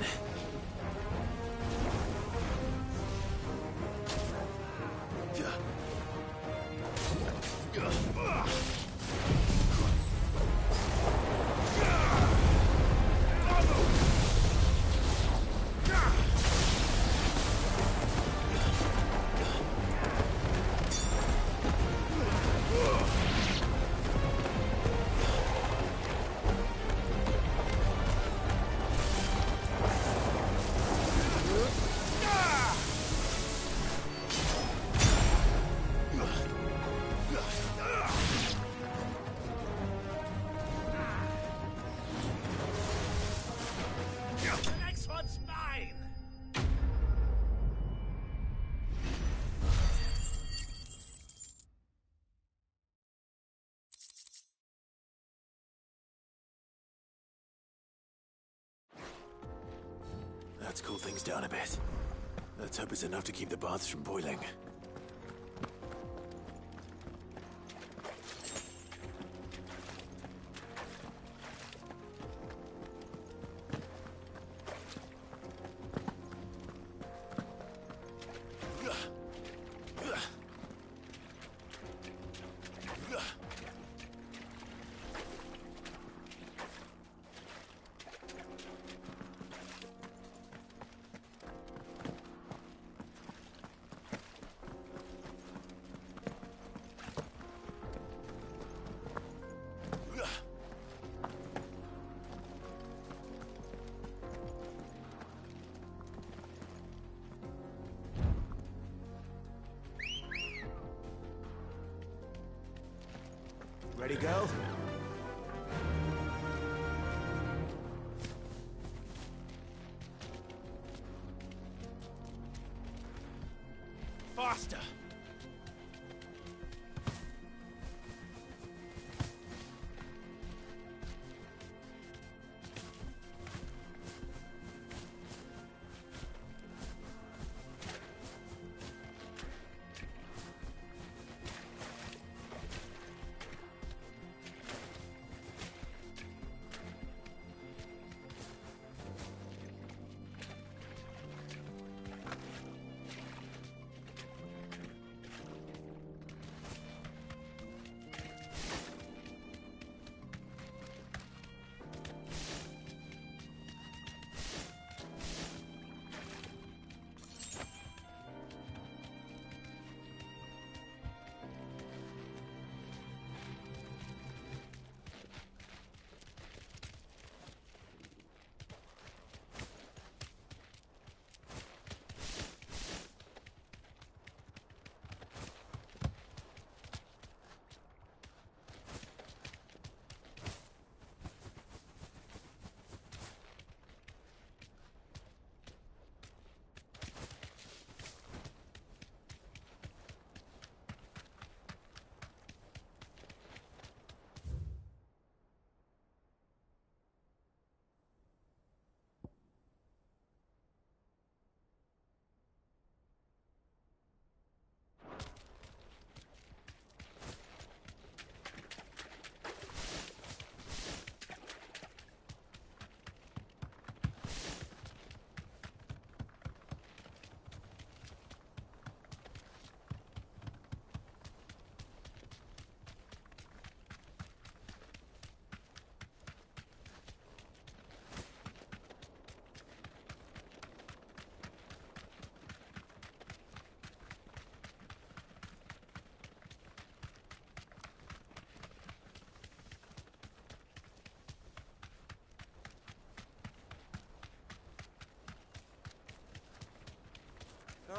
Let's cool things down a bit. Let's hope it's enough to keep the baths from boiling. Ready, go? Faster!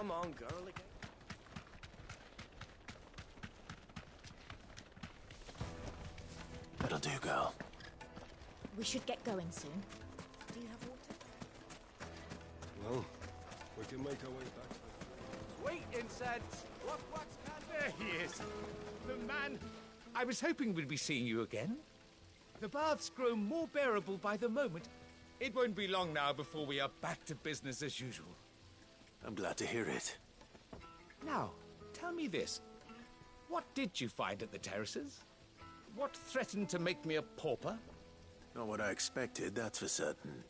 Come on, girl, again. That'll do, girl. We should get going soon. Do you have water? Well, we can make our way back. Wait, incense! What's there he is! The man I was hoping we'd be seeing you again. The baths grow more bearable by the moment. It won't be long now before we are back to business as usual. I'm glad to hear it. Now, tell me this. What did you find at the terraces? What threatened to make me a pauper? Not what I expected, that's for certain.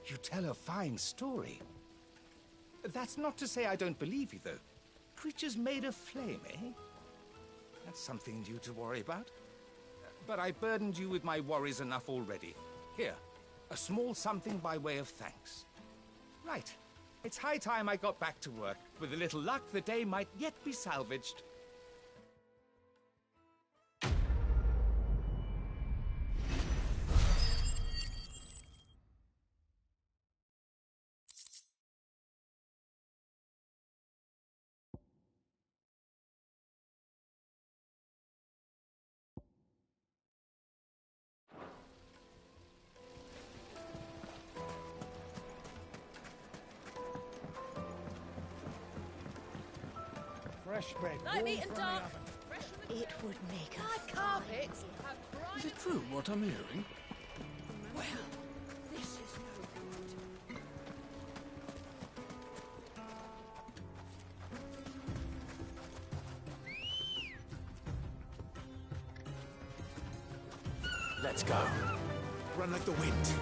You tell a fine story. That's not to say I don't believe you, though. Creatures made of flame, eh? That's something new to worry about. But I burdened you with my worries enough already. Here, a small something by way of thanks. Right. It's high time I got back to work. With a little luck, the day might yet be salvaged. Fresh bread. Night meat and dark. It would make a carpets. Is it true what I'm hearing? Well, this is no good. Let's go. Run like the wind.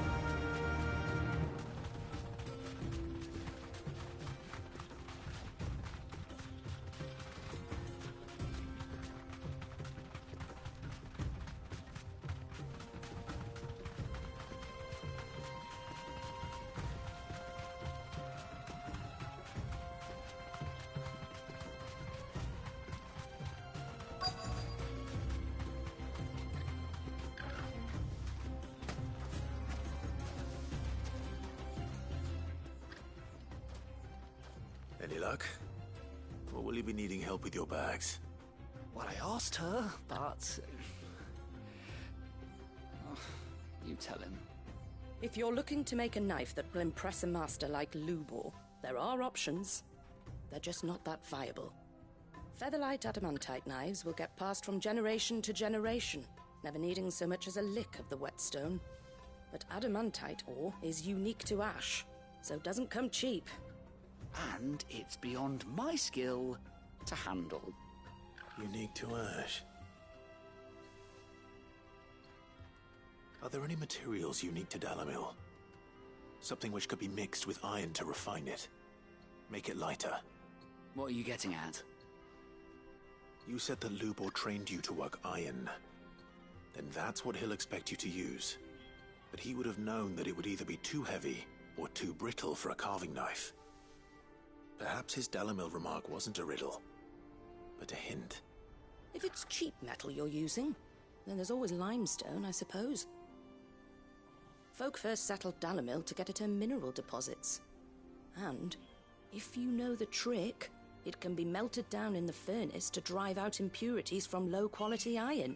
Any luck? Or will you be needing help with your bags? Well, I asked her, but... Oh, you tell him. If you're looking to make a knife that will impress a master like Lubor, there are options. They're just not that viable. Featherlight adamantite knives will get passed from generation to generation, never needing so much as a lick of the whetstone. But adamantite ore is unique to ash, so it doesn't come cheap. And it's beyond my skill to handle. Unique to ash. Are there any materials unique to Dalimil? Something which could be mixed with iron to refine it. Make it lighter. What are you getting at? You said that Lubor trained you to work iron. Then that's what he'll expect you to use. But he would have known that it would either be too heavy or too brittle for a carving knife. Perhaps his Dalimil remark wasn't a riddle, but a hint. If it's cheap metal you're using, then there's always limestone, I suppose. Folk first settled Dalimil to get at her mineral deposits. And, if you know the trick, it can be melted down in the furnace to drive out impurities from low-quality iron.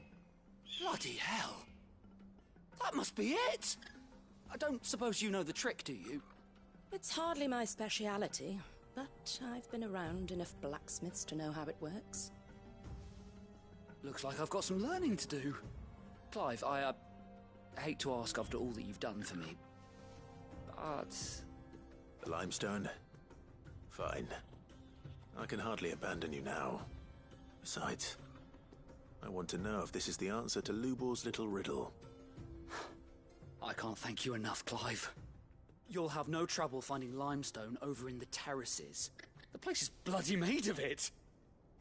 Bloody hell! That must be it! I don't suppose you know the trick, do you? It's hardly my speciality, but I've been around enough blacksmiths to know how it works. Looks like I've got some learning to do. Clive, I hate to ask after all that you've done for me, but... The limestone? Fine. I can hardly abandon you now. Besides, I want to know if this is the answer to Lubor's little riddle. I can't thank you enough, Clive. You'll have no trouble finding limestone over in the terraces. The place is bloody made of it.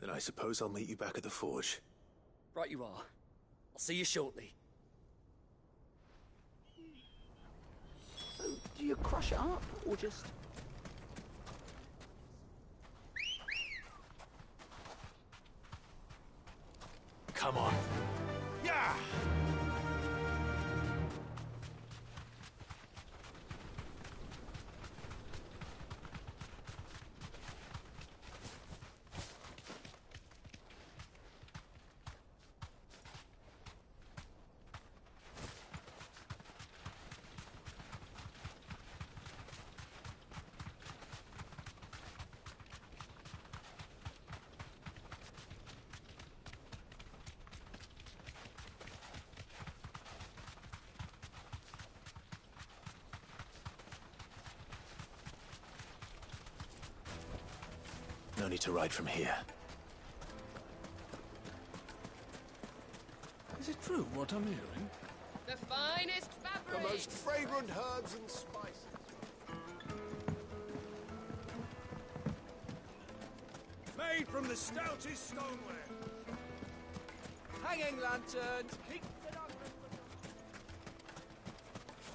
Then I suppose I'll meet you back at the forge. Right you are. I'll see you shortly. So, do you crush it up, or just... Come on. No need to ride from here. Is it true what I'm hearing? The finest fabric! The most fragrant herbs and spices. Made from the stoutest stoneware. Hanging lanterns!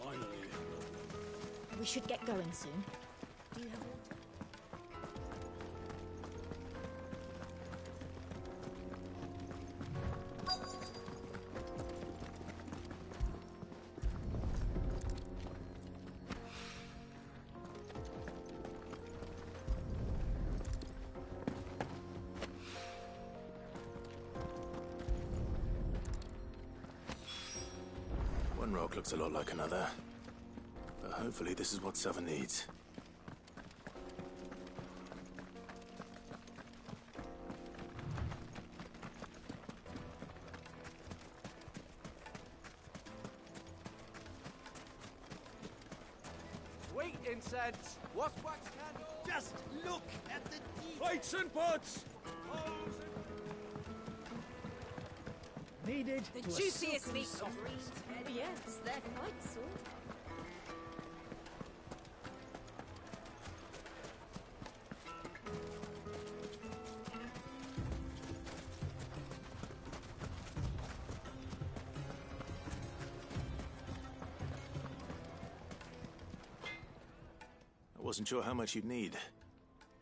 Finally. We should get going soon. Do you have water? One rock looks a lot like another. But hopefully this is what Sava needs. Sweet incense! What's wax candle? Just look at the details. Plates and pots! Needed The to a juiciest silken meat softness. Yes, they're quite sort. I wasn't sure how much you'd need,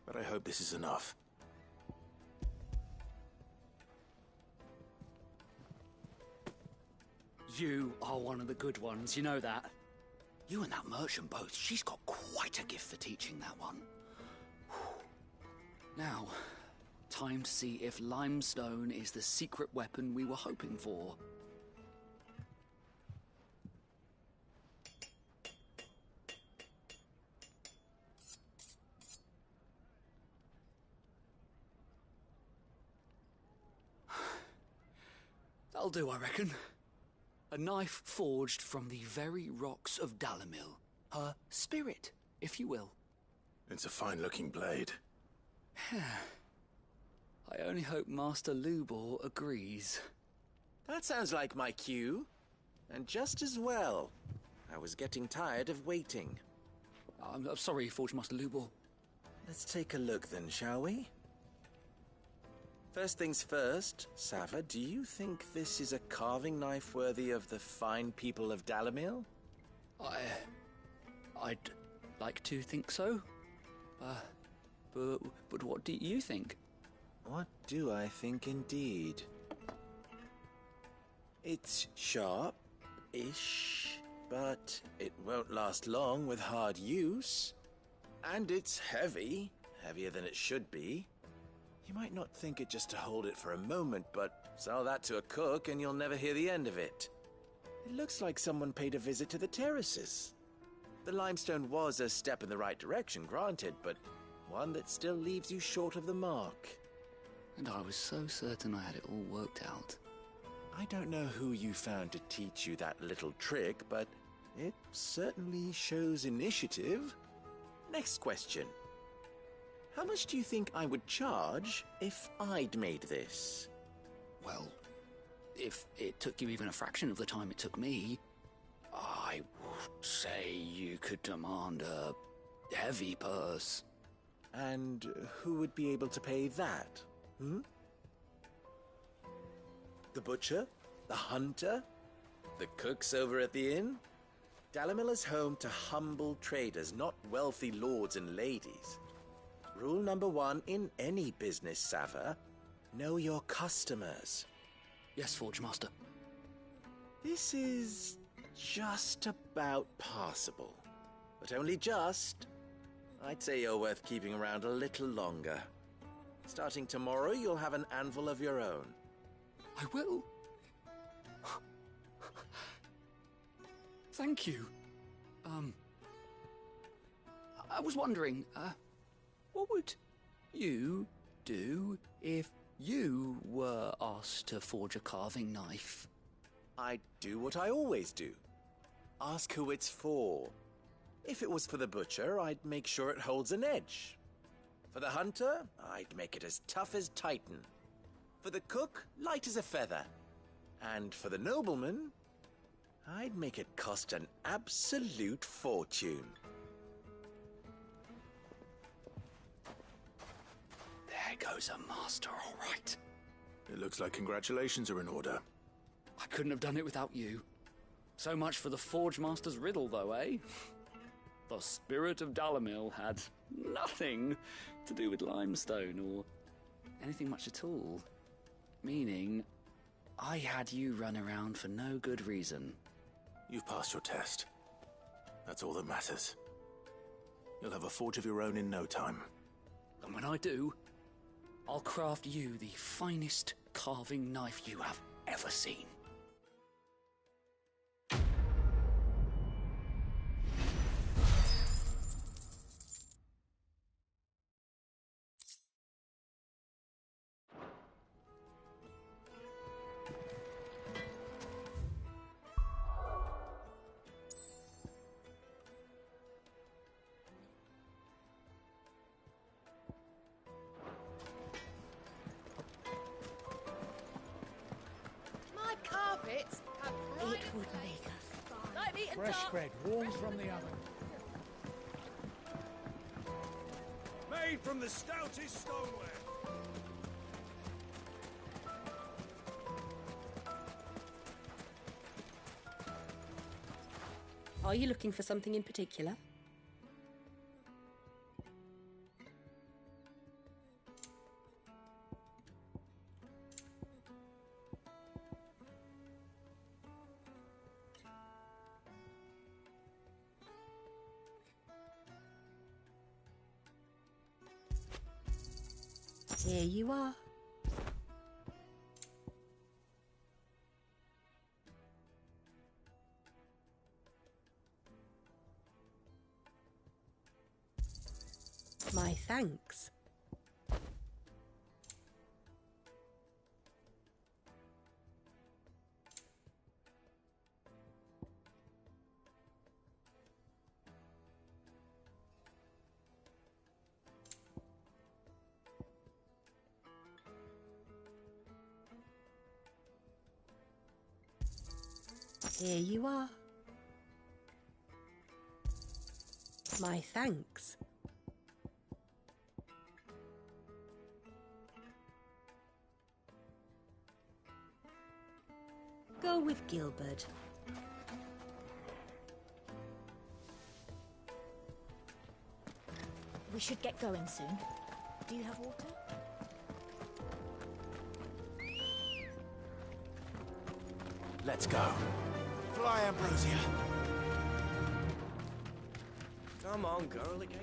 but I hope this is enough. You are one of the good ones, you know that. You and that merchant both, she's got quite a gift for teaching that one. Now, time to see if limestone is the secret weapon we were hoping for. That'll do, I reckon. A knife forged from the very rocks of Dalimil. Her spirit, if you will. It's a fine-looking blade. I only hope Master Lubor agrees. That sounds like my cue. And just as well. I was getting tired of waiting. I'm sorry, Forge Master Lubor. Let's take a look then, shall we? First things first, Sava, do you think this is a carving knife worthy of the fine people of Dalimil? I'd like to think so. But what do you think? What do I think indeed? It's sharp-ish, but it won't last long with hard use. And it's heavy, heavier than it should be. You might not think it just to hold it for a moment, but sell that to a cook and you'll never hear the end of it. It looks like someone paid a visit to the terraces. The limestone was a step in the right direction, granted, but one that still leaves you short of the mark. And I was so certain I had it all worked out. I don't know who you found to teach you that little trick, but it certainly shows initiative. Next question. How much do you think I would charge if I'd made this? Well, if it took you even a fraction of the time it took me, I would say you could demand a heavy purse. And who would be able to pay that? The butcher? The hunter? The cooks over at the inn? Dalimil is home to humble traders, not wealthy lords and ladies. Rule number 1 in any business, Sava. Know your customers. Yes, Forge Master. This is just about passable. But only just. I'd say you're worth keeping around a little longer. Starting tomorrow, you'll have an anvil of your own. I will. Thank you. I was wondering, what would you do if you were asked to forge a carving knife? I'd do what I always do. Ask who it's for. If it was for the butcher, I'd make sure it holds an edge. For the hunter, I'd make it as tough as Titan. For the cook, light as a feather. And for the nobleman, I'd make it cost an absolute fortune. There goes a master, all right. It looks like congratulations are in order. I couldn't have done it without you. So much for the Forge Master's riddle, though, eh? The spirit of Dalimil had nothing to do with limestone or anything much at all. Meaning, I had you run around for no good reason. You've passed your test. That's all that matters. You'll have a forge of your own in no time. And when I do, I'll craft you the finest carving knife you have ever seen. Fresh bread, warm from the oven. Made from the stoutest stoneware. Are you looking for something in particular? Here you are. My thanks. Here you are. My thanks. Go with Gilbert. We should get going soon. Do you have water? Let's go. Fly, Ambrosia. Come on, girly case.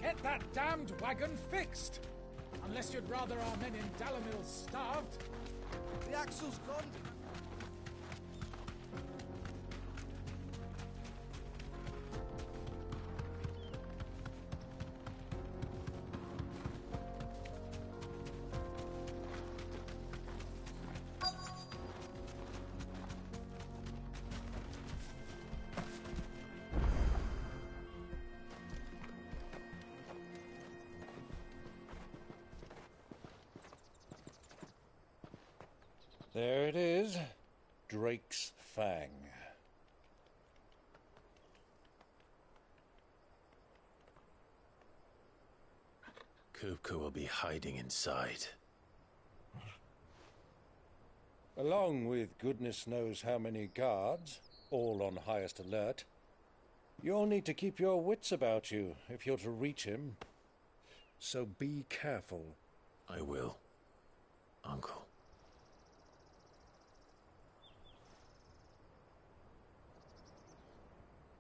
Get that damned wagon fixed! Unless you'd rather our men in Dalimil starved. The axle's gone. There it is. Drake's Fang. Kupka will be hiding inside. Along with goodness knows how many guards, all on highest alert. You'll need to keep your wits about you if you're to reach him. So be careful. I will, Uncle.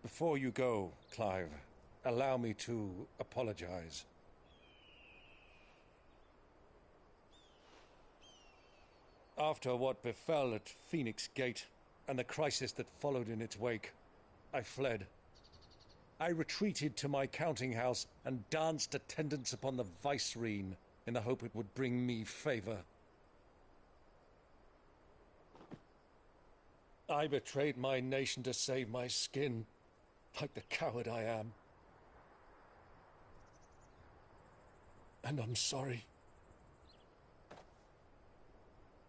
Before you go, Clive, allow me to apologize. After what befell at Phoenix Gate and the crisis that followed in its wake, I fled. I retreated to my counting house and danced attendance upon the vicereine in the hope it would bring me favor. I betrayed my nation to save my skin, like the coward I am. And I'm sorry.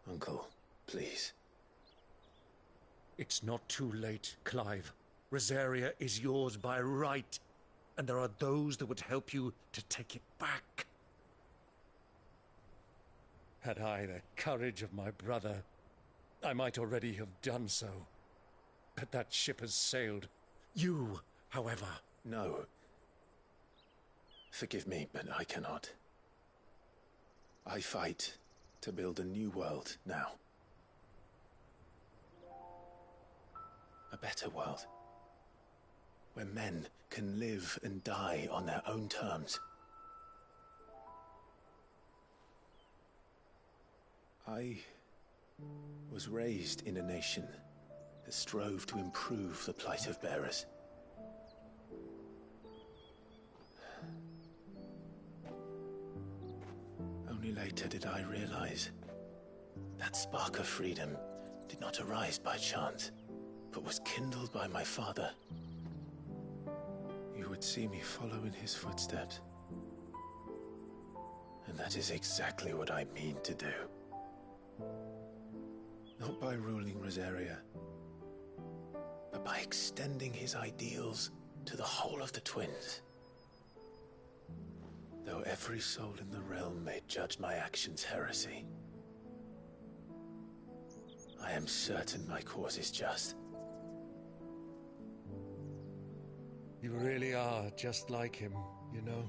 Uncle, please. It's not too late, Clive. Rosaria is yours by right, and there are those that would help you to take it back. Had I the courage of my brother, I might already have done so. But that ship has sailed. You, however... No. Forgive me, but I cannot. I fight to build a new world now. A better world. Where men can live and die on their own terms. I was raised in a nation that strove to improve the plight of bearers. Only later did I realize that spark of freedom did not arise by chance, but was kindled by my father. You would see me follow in his footsteps. And that is exactly what I mean to do. Not by ruling Rosaria, but by extending his ideals to the whole of the twins. Though every soul in the realm may judge my actions heresy, I am certain my cause is just. You really are just like him, you know?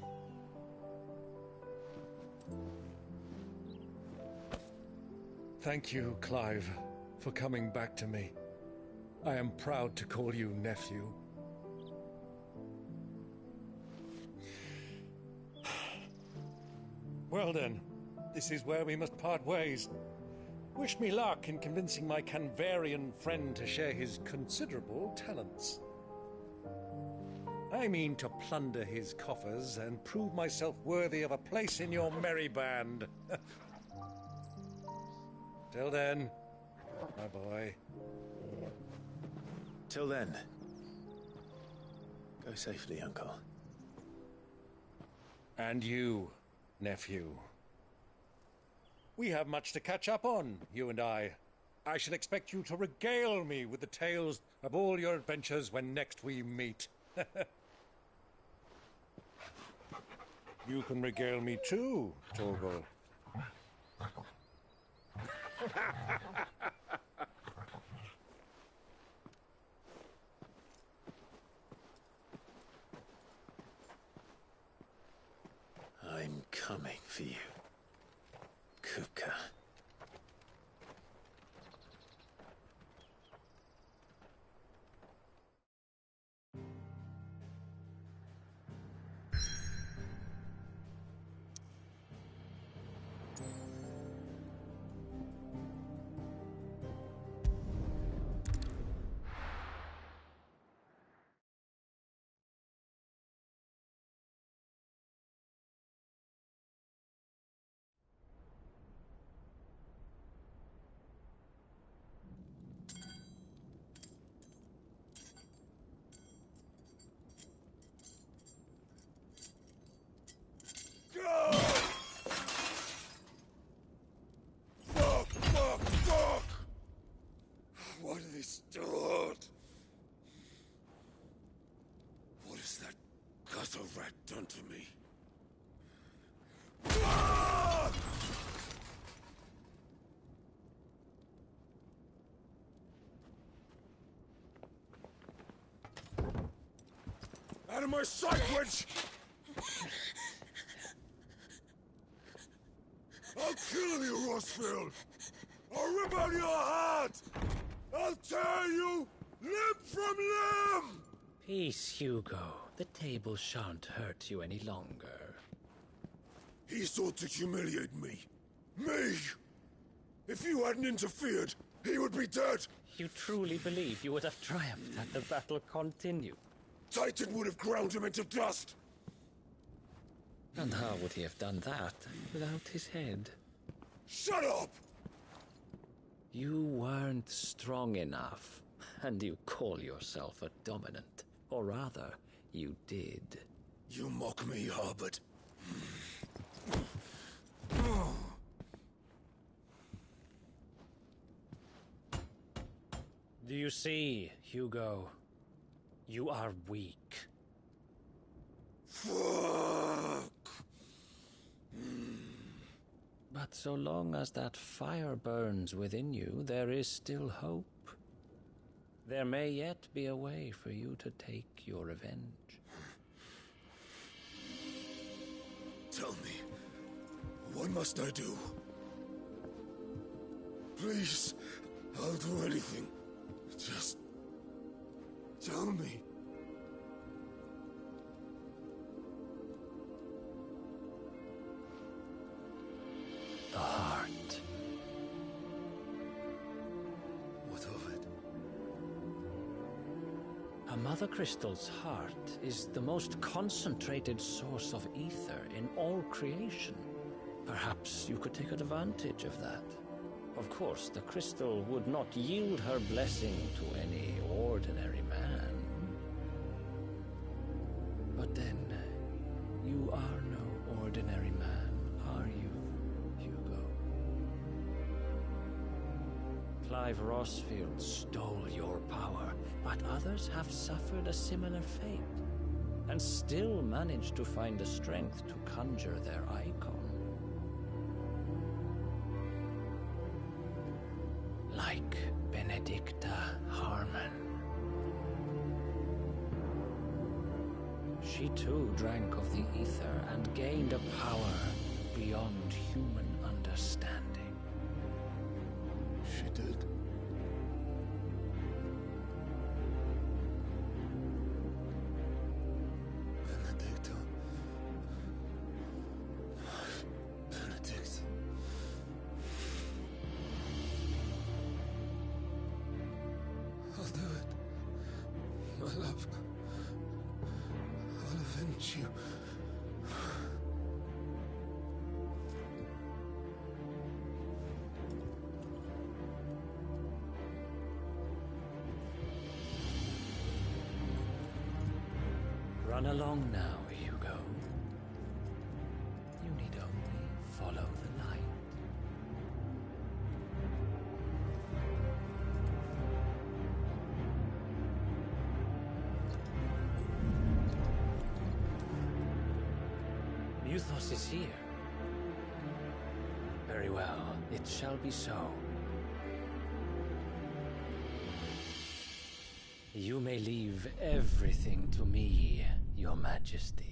Thank you, Clive, for coming back to me. I am proud to call you nephew. Well then, this is where we must part ways. Wish me luck in convincing my Canvarian friend to share his considerable talents. I mean to plunder his coffers and prove myself worthy of a place in your merry band. Till then, my boy. Till then, go safely, Uncle. And you, nephew. We have much to catch up on, you and I. I shall expect you to regale me with the tales of all your adventures when next we meet. You can regale me too, Torgal. I'm coming for you, Kupka. Fuck! Why do they still hurt? What has that gutter rat done to me? of my sight, wench! I'll kill you, Rossfield! I'll rip out your heart! I'll tear you limb from limb! Peace, Hugo. The table shan't hurt you any longer. He sought to humiliate me. Me! If you hadn't interfered, he would be dead! You truly believe you would have triumphed had the battle continued? Titan would have ground him into dust! And how would he have done that without his head? Shut up! You weren't strong enough, and you call yourself a dominant. Or rather, you did. You mock me, Harbert. Do you see, Hugo? You are weak. Fuck! But so long as that fire burns within you, there is still hope. There may yet be a way for you to take your revenge. Tell me, what must I do? Please, I'll do anything. Just tell me. The heart. What of it? A Mother Crystal's heart is the most concentrated source of ether in all creation. Perhaps you could take advantage of that. Of course, the crystal would not yield her blessing to any ordinary man. But then, you are no ordinary man, are you, Hugo? Clive Rossfield stole your power, but others have suffered a similar fate, and still managed to find the strength to conjure their icon. Like Benedicta Harmon. She too drank of the ether and gained a power beyond human understanding. She did. Benedicta. Benedict. I'll do it. My love. I'll avenge you. Run along now, Hugo. You need only follow the light. Muthos is here. Very well, it shall be so. You may leave everything to me, Your Majesty.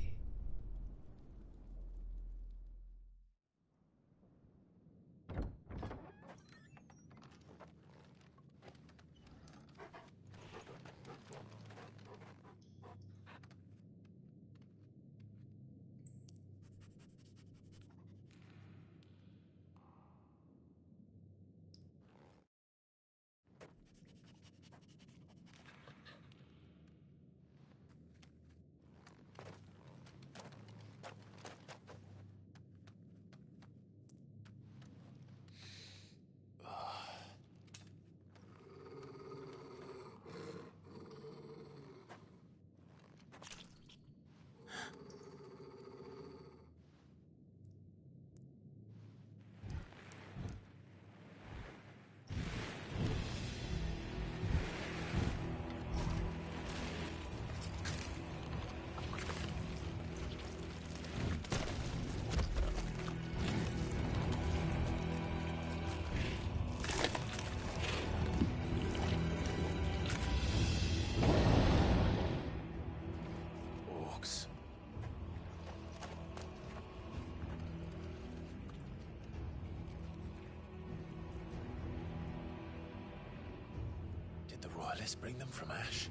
let's bring them from Ash.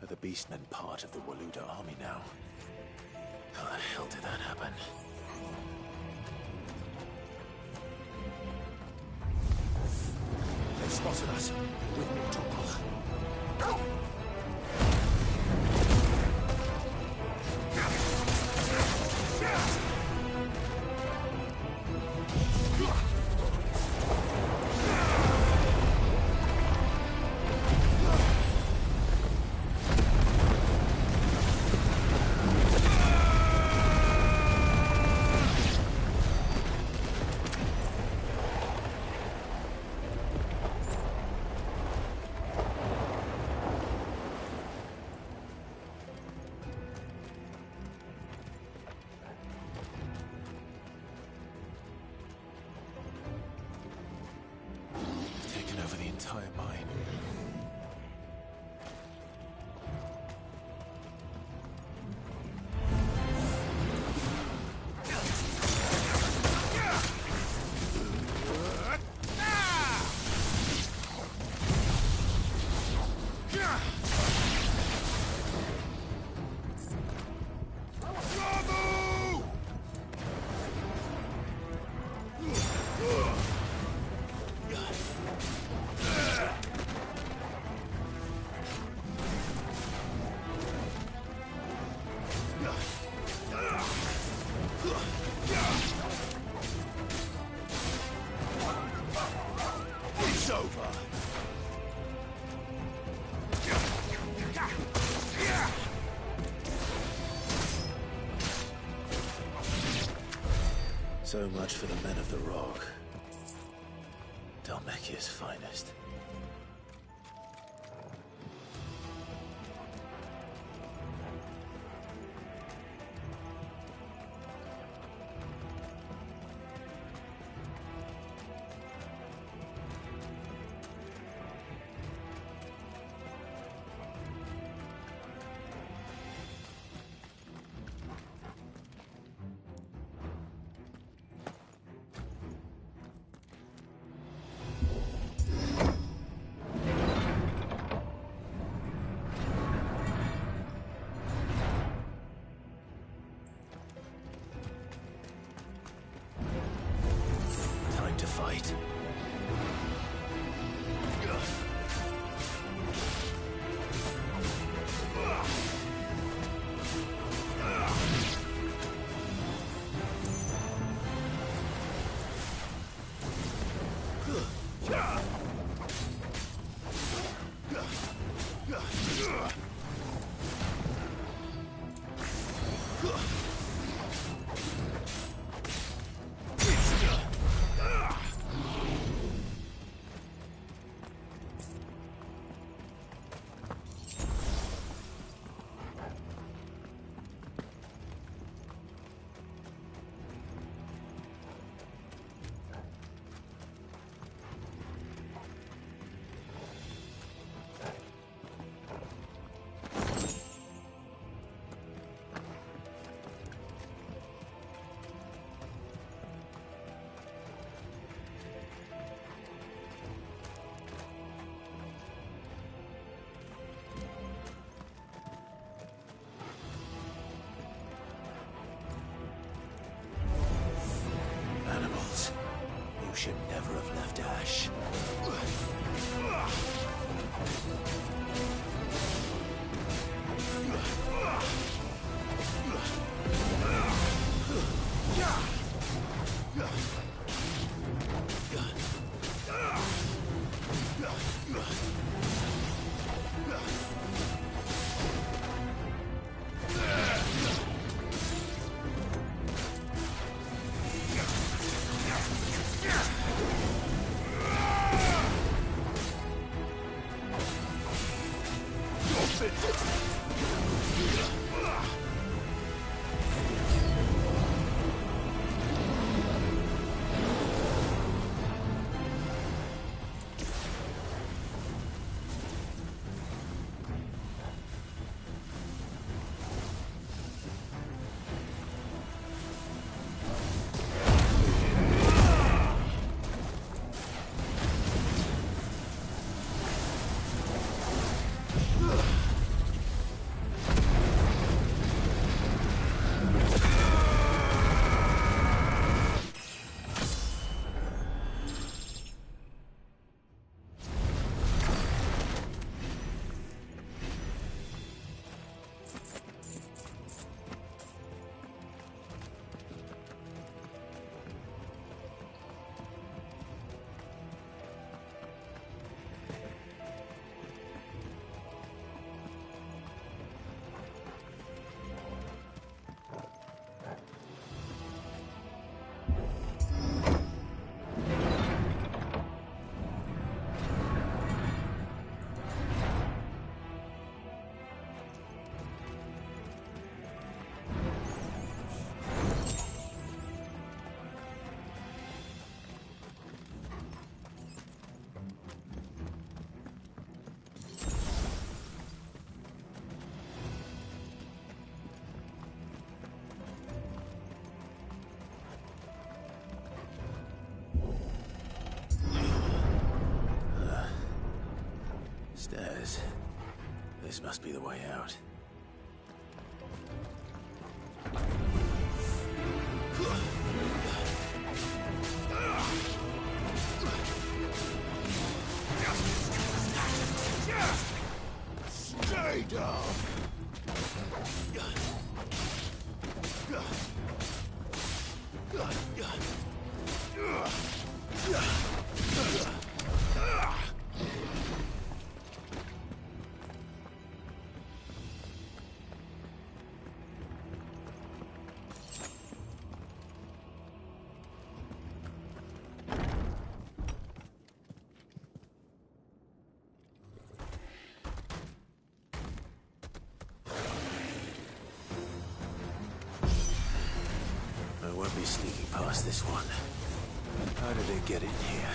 Are the Beastmen part of the Waluda army now? How the hell did that happen? They've spotted us. With me, Torgal. Over the entire mine. It's over. So much for the men of the Rock. Dhalmekia's finest. Fight. You should never have left Ash. says. This must be the way out. Stay down! I won't be sneaking past this one. How did it get in here?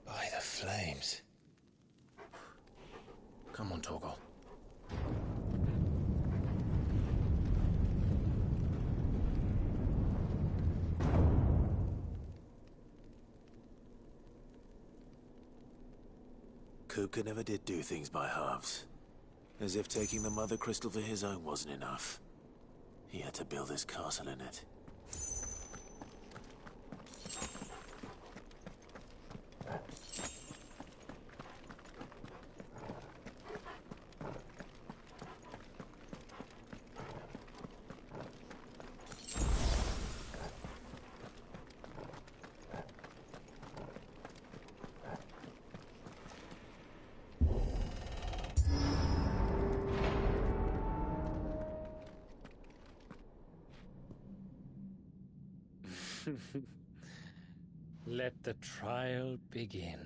By the flames. Come on, Torgal. Kupka never did do things by halves. As if taking the Mother Crystal for his own wasn't enough. He had to build his castle in it. Let the trial begin.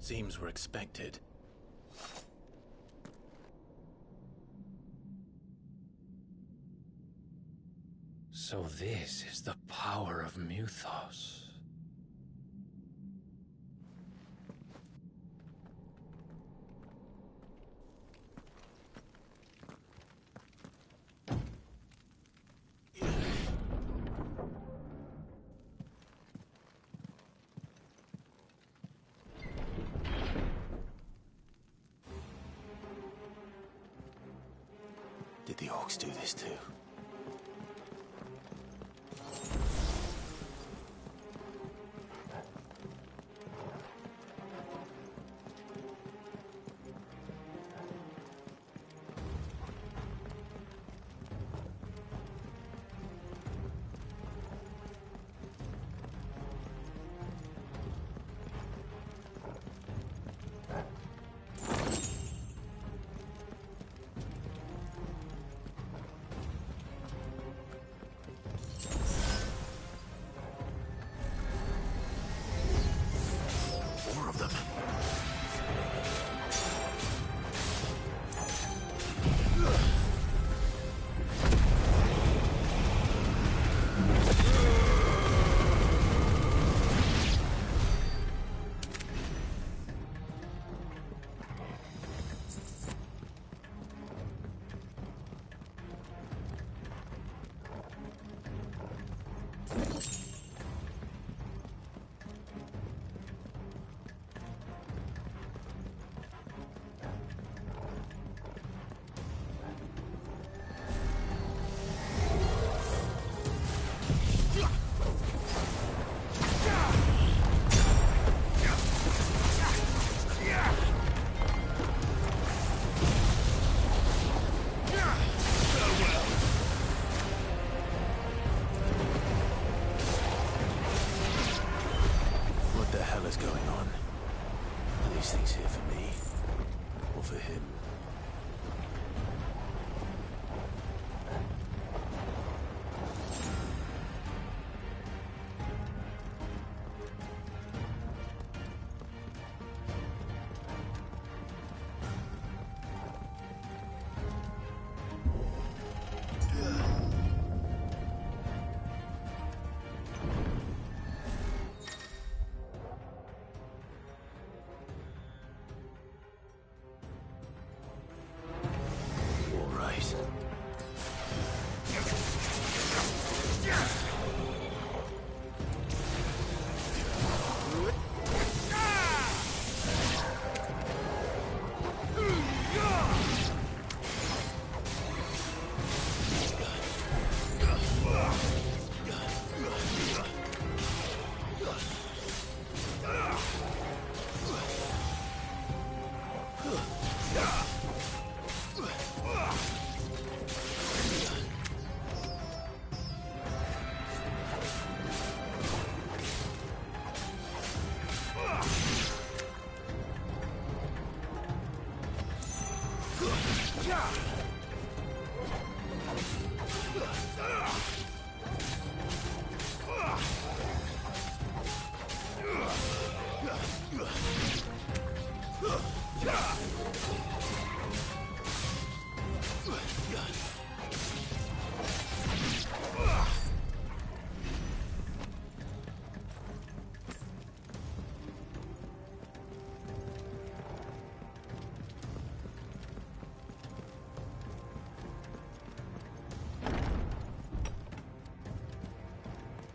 Seems we're expected. So this is the power of Muthos. Did the orcs do this too?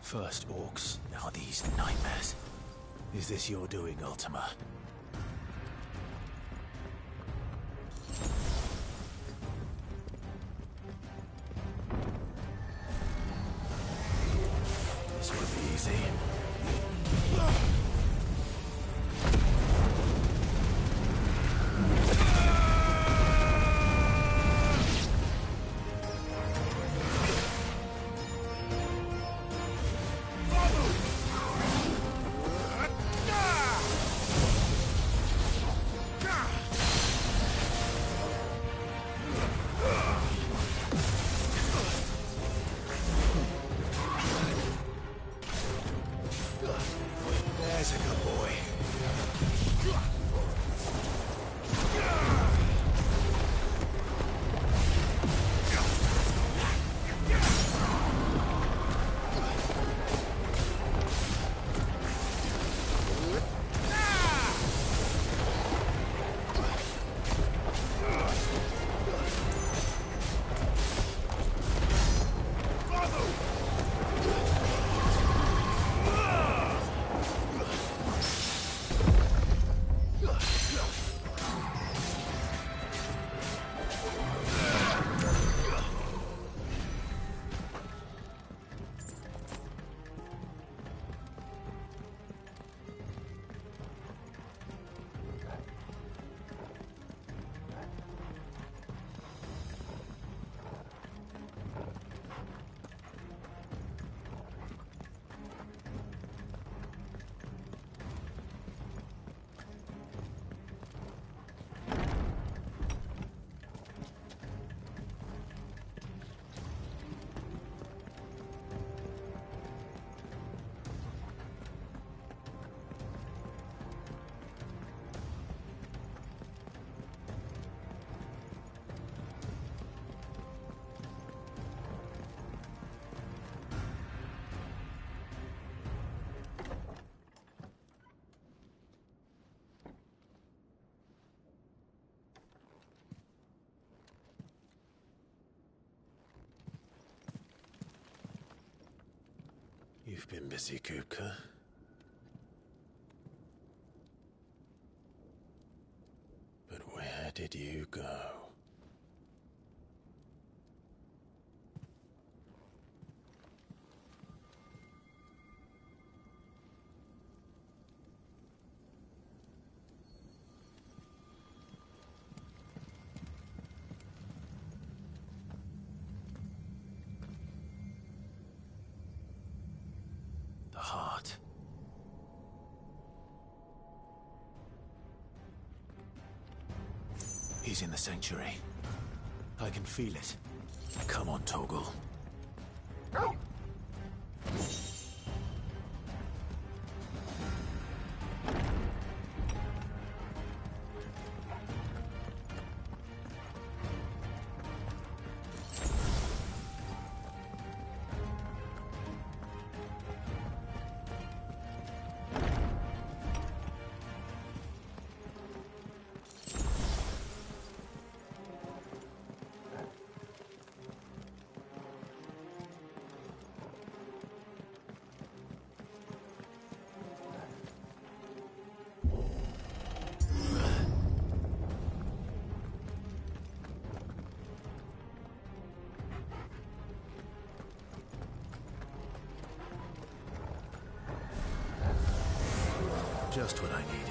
First orcs, now these nightmares. Is this your doing, Ultima? This won't be easy. You've been busy, Kupka. But where did you go? The heart. He's in the sanctuary. I can feel it. Come on, Torgal. Just what I needed.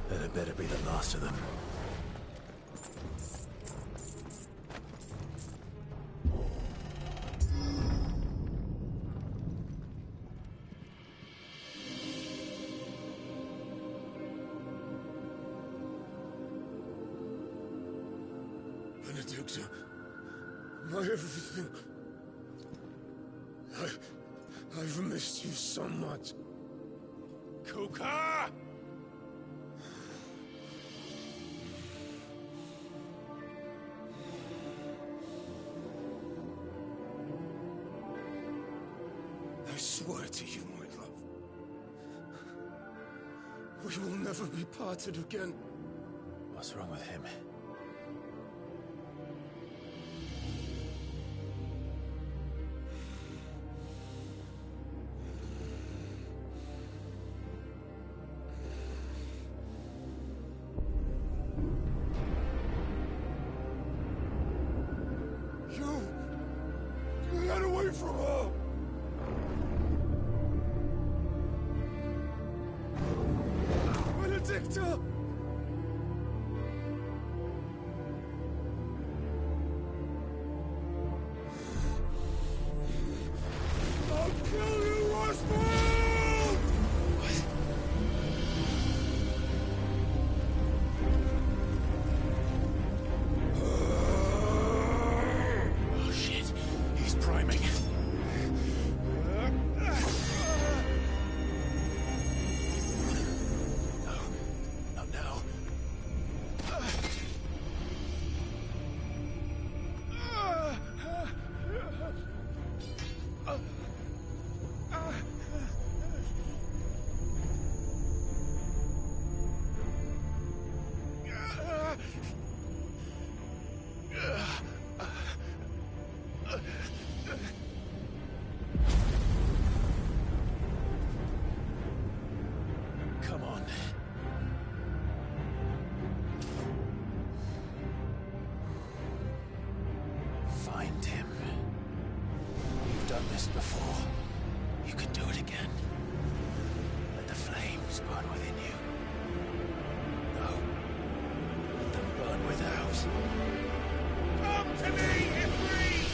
That better be the last of them. Benedikta, my everything. I've missed you so much. Kupka! I swear to you, my love, we will never be parted again. What's wrong with him? You got away from her! Benedikta! I'll kill you, Roswell! this before. You can do it again. Let the flames burn within you. No. Let them burn without. Come to me, Ifrit!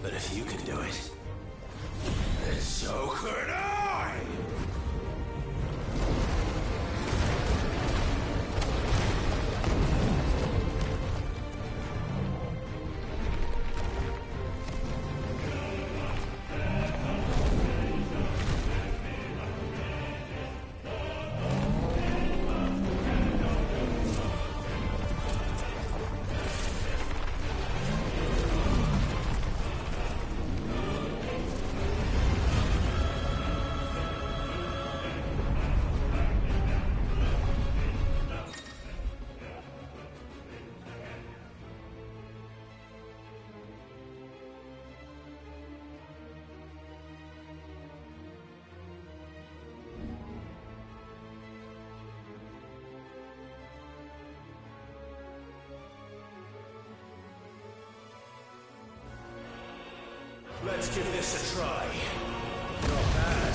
But if you can do it, then so could I! Let's give this a try. Not bad.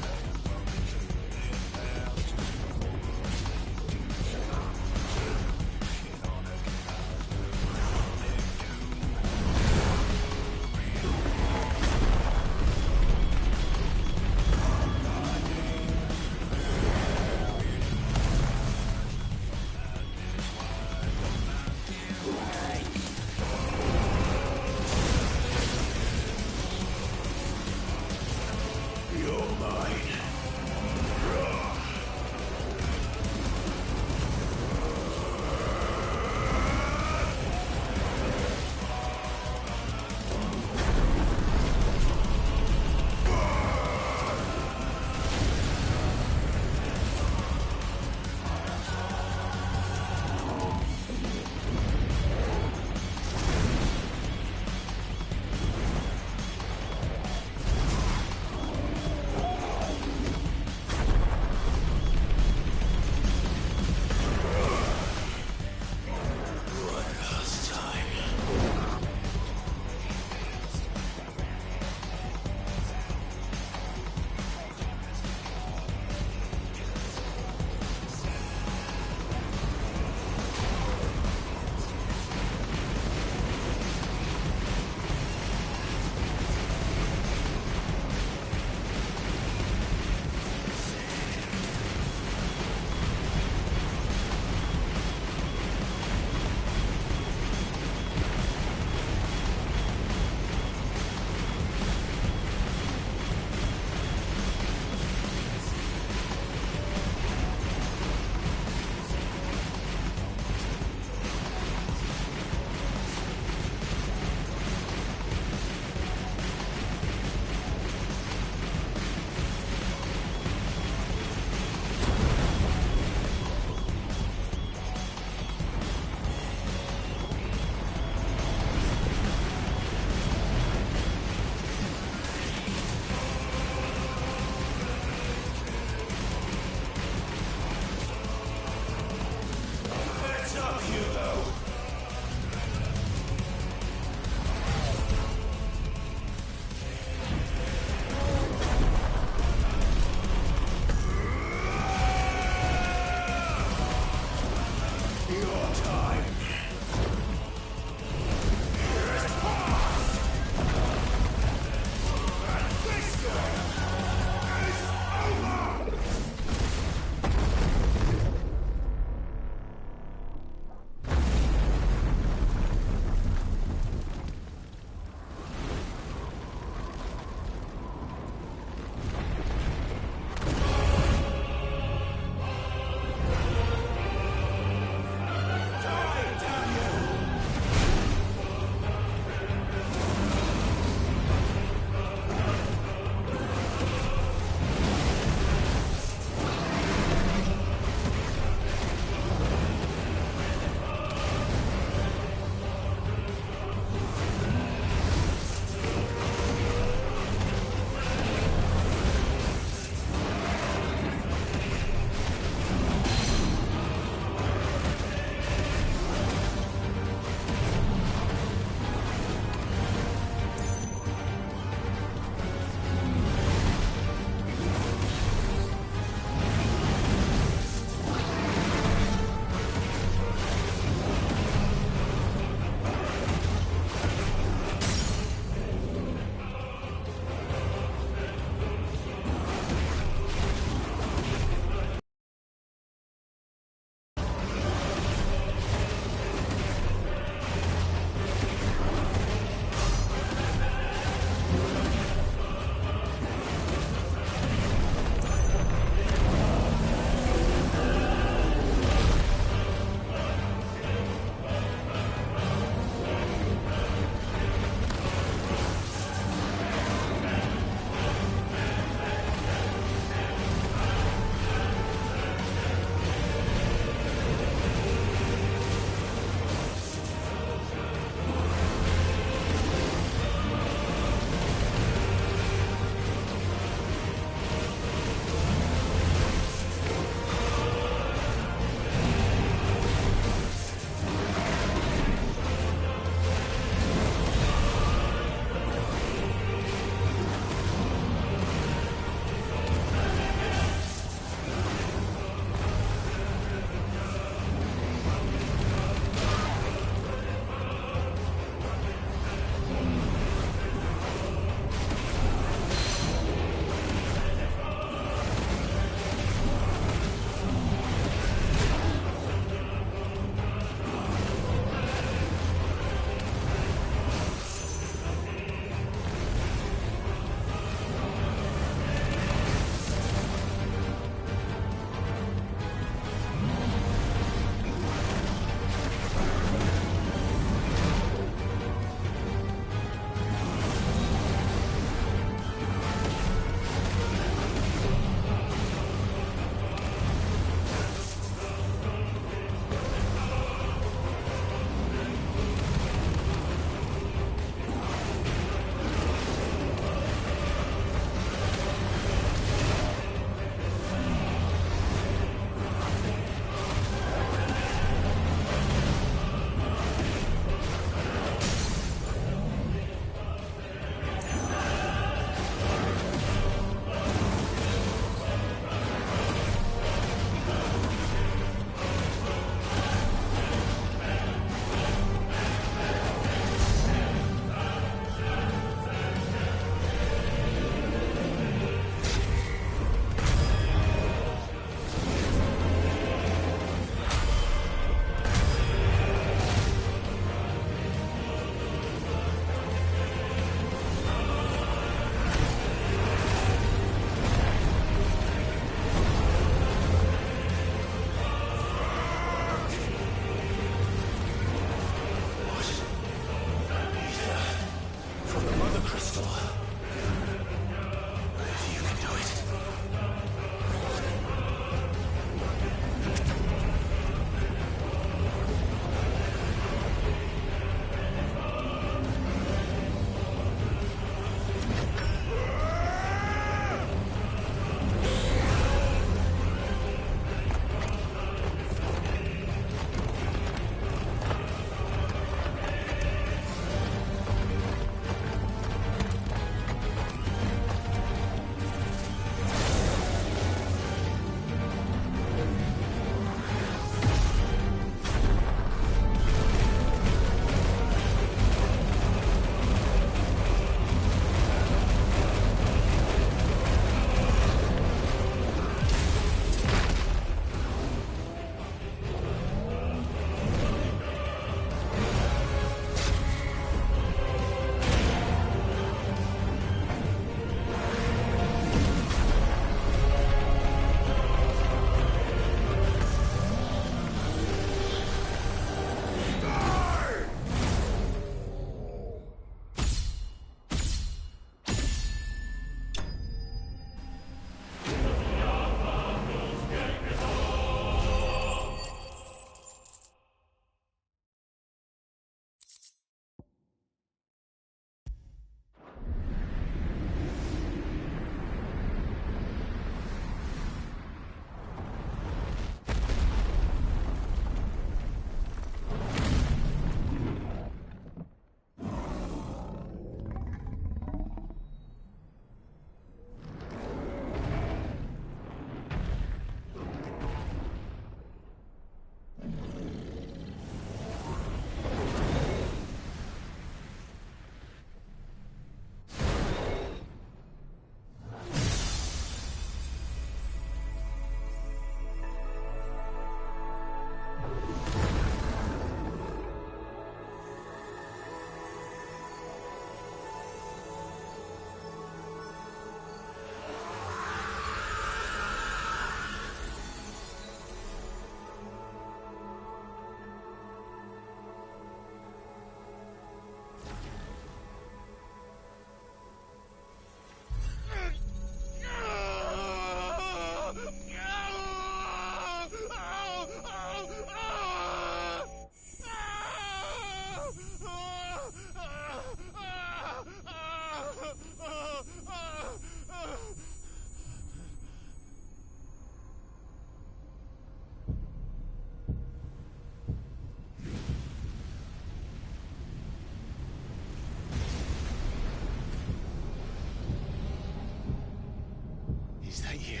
that you,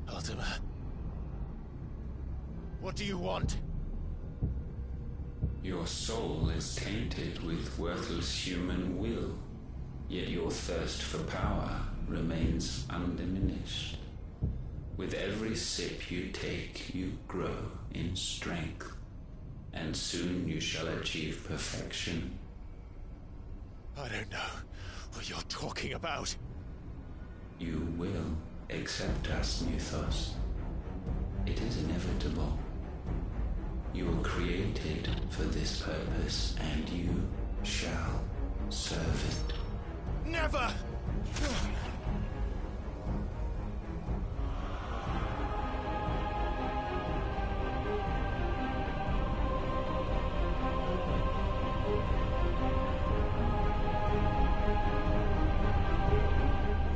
Ultima? What do you want? Your soul is tainted with worthless human will, yet your thirst for power remains undiminished. With every sip you take, you grow in strength, and soon you shall achieve perfection. I don't know what you're talking about. You will accept us, Mythos. It is inevitable. You were created for this purpose, and you shall serve it. Never!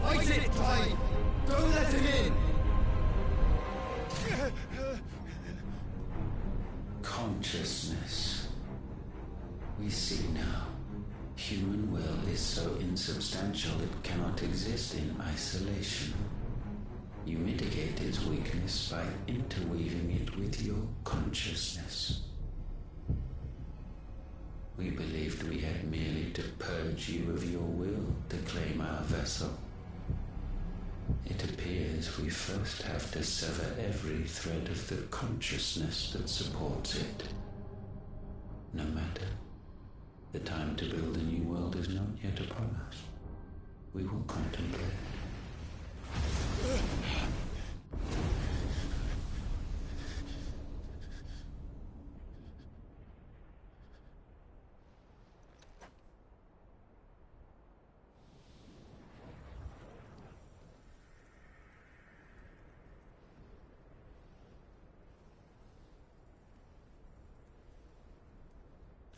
Fight it, Clive! Don't let him in! Consciousness. We see now. Human will is so insubstantial it cannot exist in isolation. You mitigate its weakness by interweaving it with your consciousness. We believed we had merely to purge you of your will to claim our vessel. It appears we first have to sever every thread of the consciousness that supports it. No matter. The time to build a new world is not yet upon us. We will contemplate.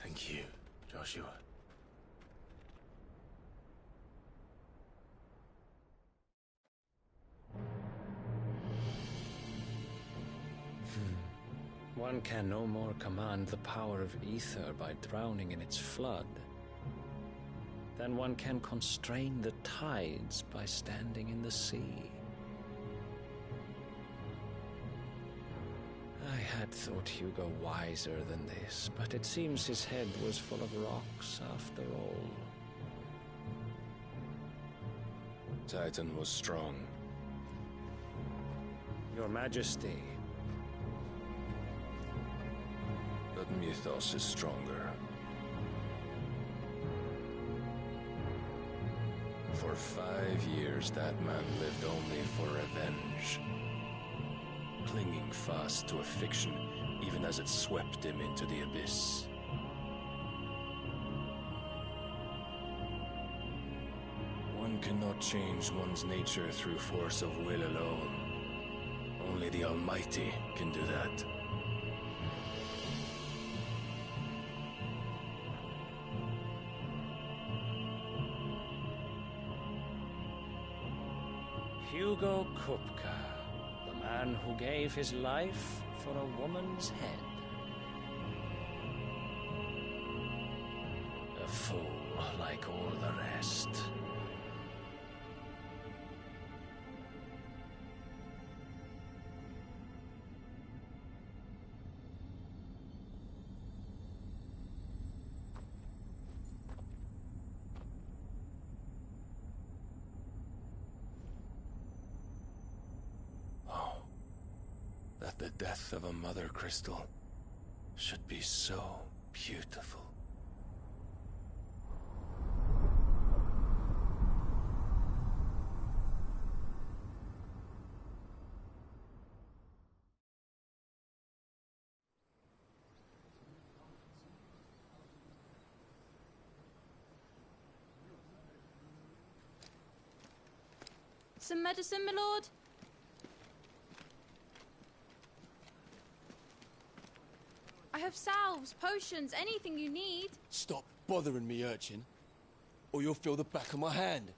Thank you, Joshua. One can no more command the power of ether by drowning in its flood than one can constrain the tides by standing in the sea. I had thought Hugo wiser than this, but it seems his head was full of rocks after all. Titan was strong. Your Majesty. But Mythos is stronger. For 5 years, that man lived only for revenge. Clinging fast to a fiction, even as it swept him into the abyss. One cannot change one's nature through force of will alone. Only the Almighty can do that. Hugo Kupka, the man who gave his life for a woman's head. A fool like all the rest. The death of a mother crystal should be so beautiful. Some medicine, my lord? I have salves, potions, anything you need. Stop bothering me, urchin, or you'll feel the back of my hand.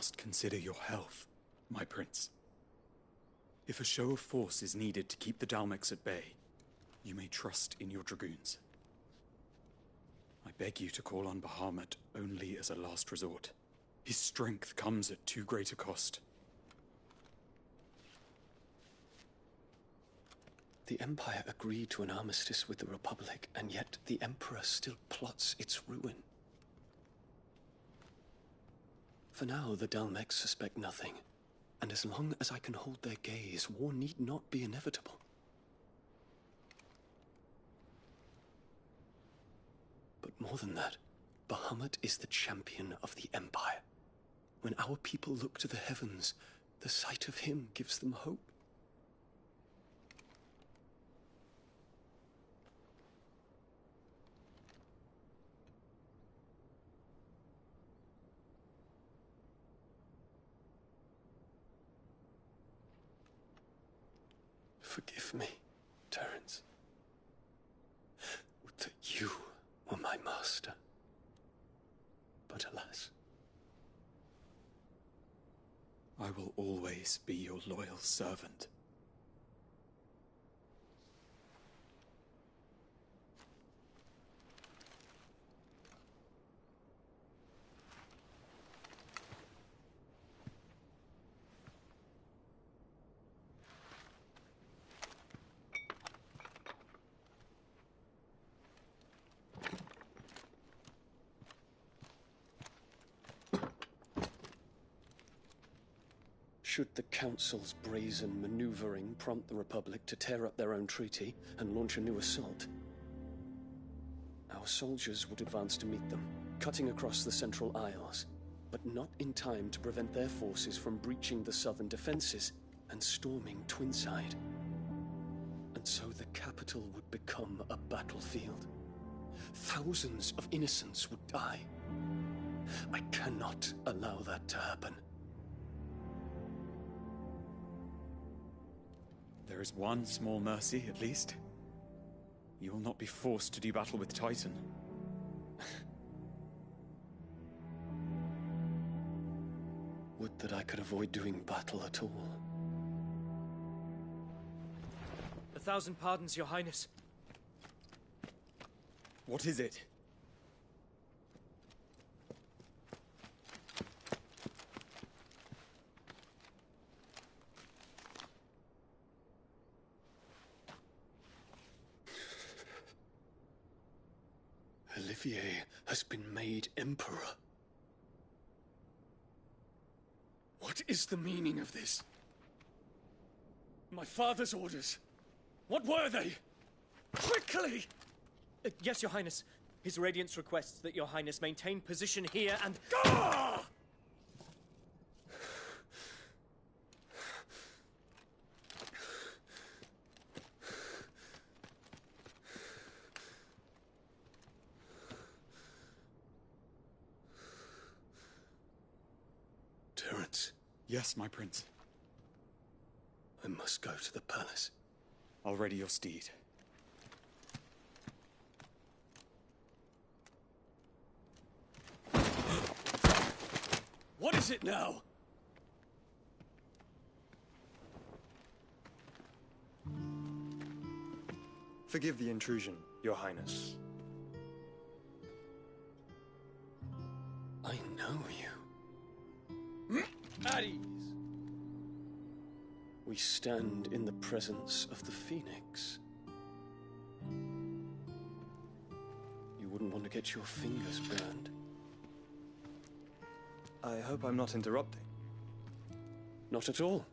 must consider your health, my prince. If a show of force is needed to keep the Dalmex at bay, you may trust in your dragoons. I beg you to call on Bahamut only as a last resort. His strength comes at too great a cost. The Empire agreed to an armistice with the Republic, and yet the Emperor still plots its ruin. For now, the Dalmex suspect nothing, and as long as I can hold their gaze, war need not be inevitable. But more than that, Bahamut is the champion of the Empire. When our people look to the heavens, the sight of him gives them hope. Forgive me, Terence. Would that you were my master. But alas. I will always be your loyal servant. Should the Council's brazen maneuvering prompt the Republic to tear up their own treaty and launch a new assault, our soldiers would advance to meet them, cutting across the Central Isles, but not in time to prevent their forces from breaching the southern defenses and storming Twinside. And so the capital would become a battlefield. Thousands of innocents would die. I cannot allow that to happen. There is one small mercy, at least. You will not be forced to do battle with Titan. Would that I could avoid doing battle at all. 1,000 pardons, Your Highness. What is it? Olivier has been made Emperor. What is the meaning of this? My father's orders. What were they? Quickly! Yes, Your Highness. His Radiance requests that Your Highness maintain position here and... Ah! Terence. Yes, my prince. I must go to the palace. I'll ready your steed. What is it now? Forgive the intrusion, Your Highness. I know you. At ease. We stand in the presence of the Phoenix. You wouldn't want to get your fingers burned. I hope I'm not interrupting. Not at all.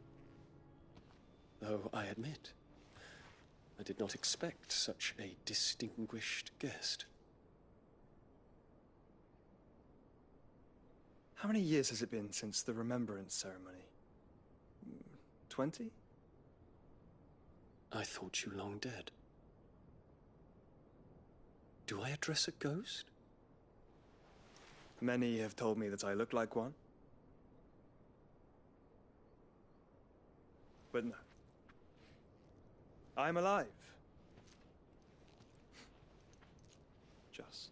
Though I admit, I did not expect such a distinguished guest. How many years has it been since the Remembrance ceremony? 20? I thought you long dead. Do I address a ghost? Many have told me that I look like one. But no. I'm alive. Just.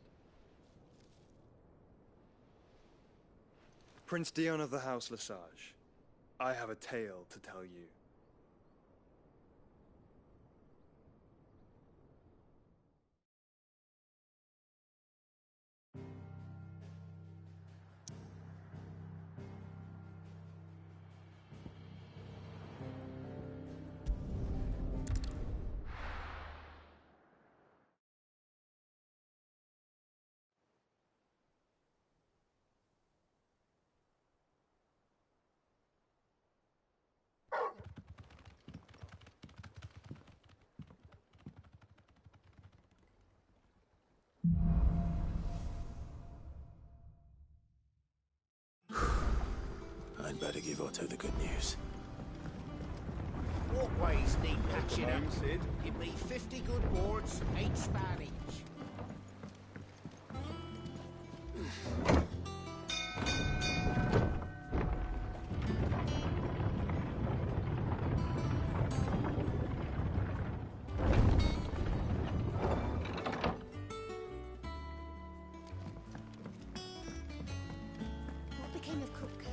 Prince Dion of the House Lesage, I have a tale to tell you. I'd better give Otto the good news. Walkways need patching up. Give me 50 good boards, 8 span each. What became of Kupka?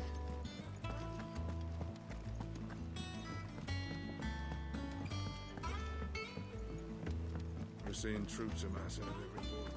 We're seeing troops amassing at every port.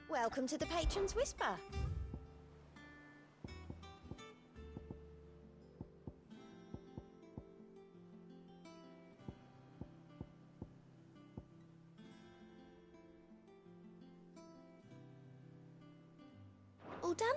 Welcome to the Patron's Whisper. All done?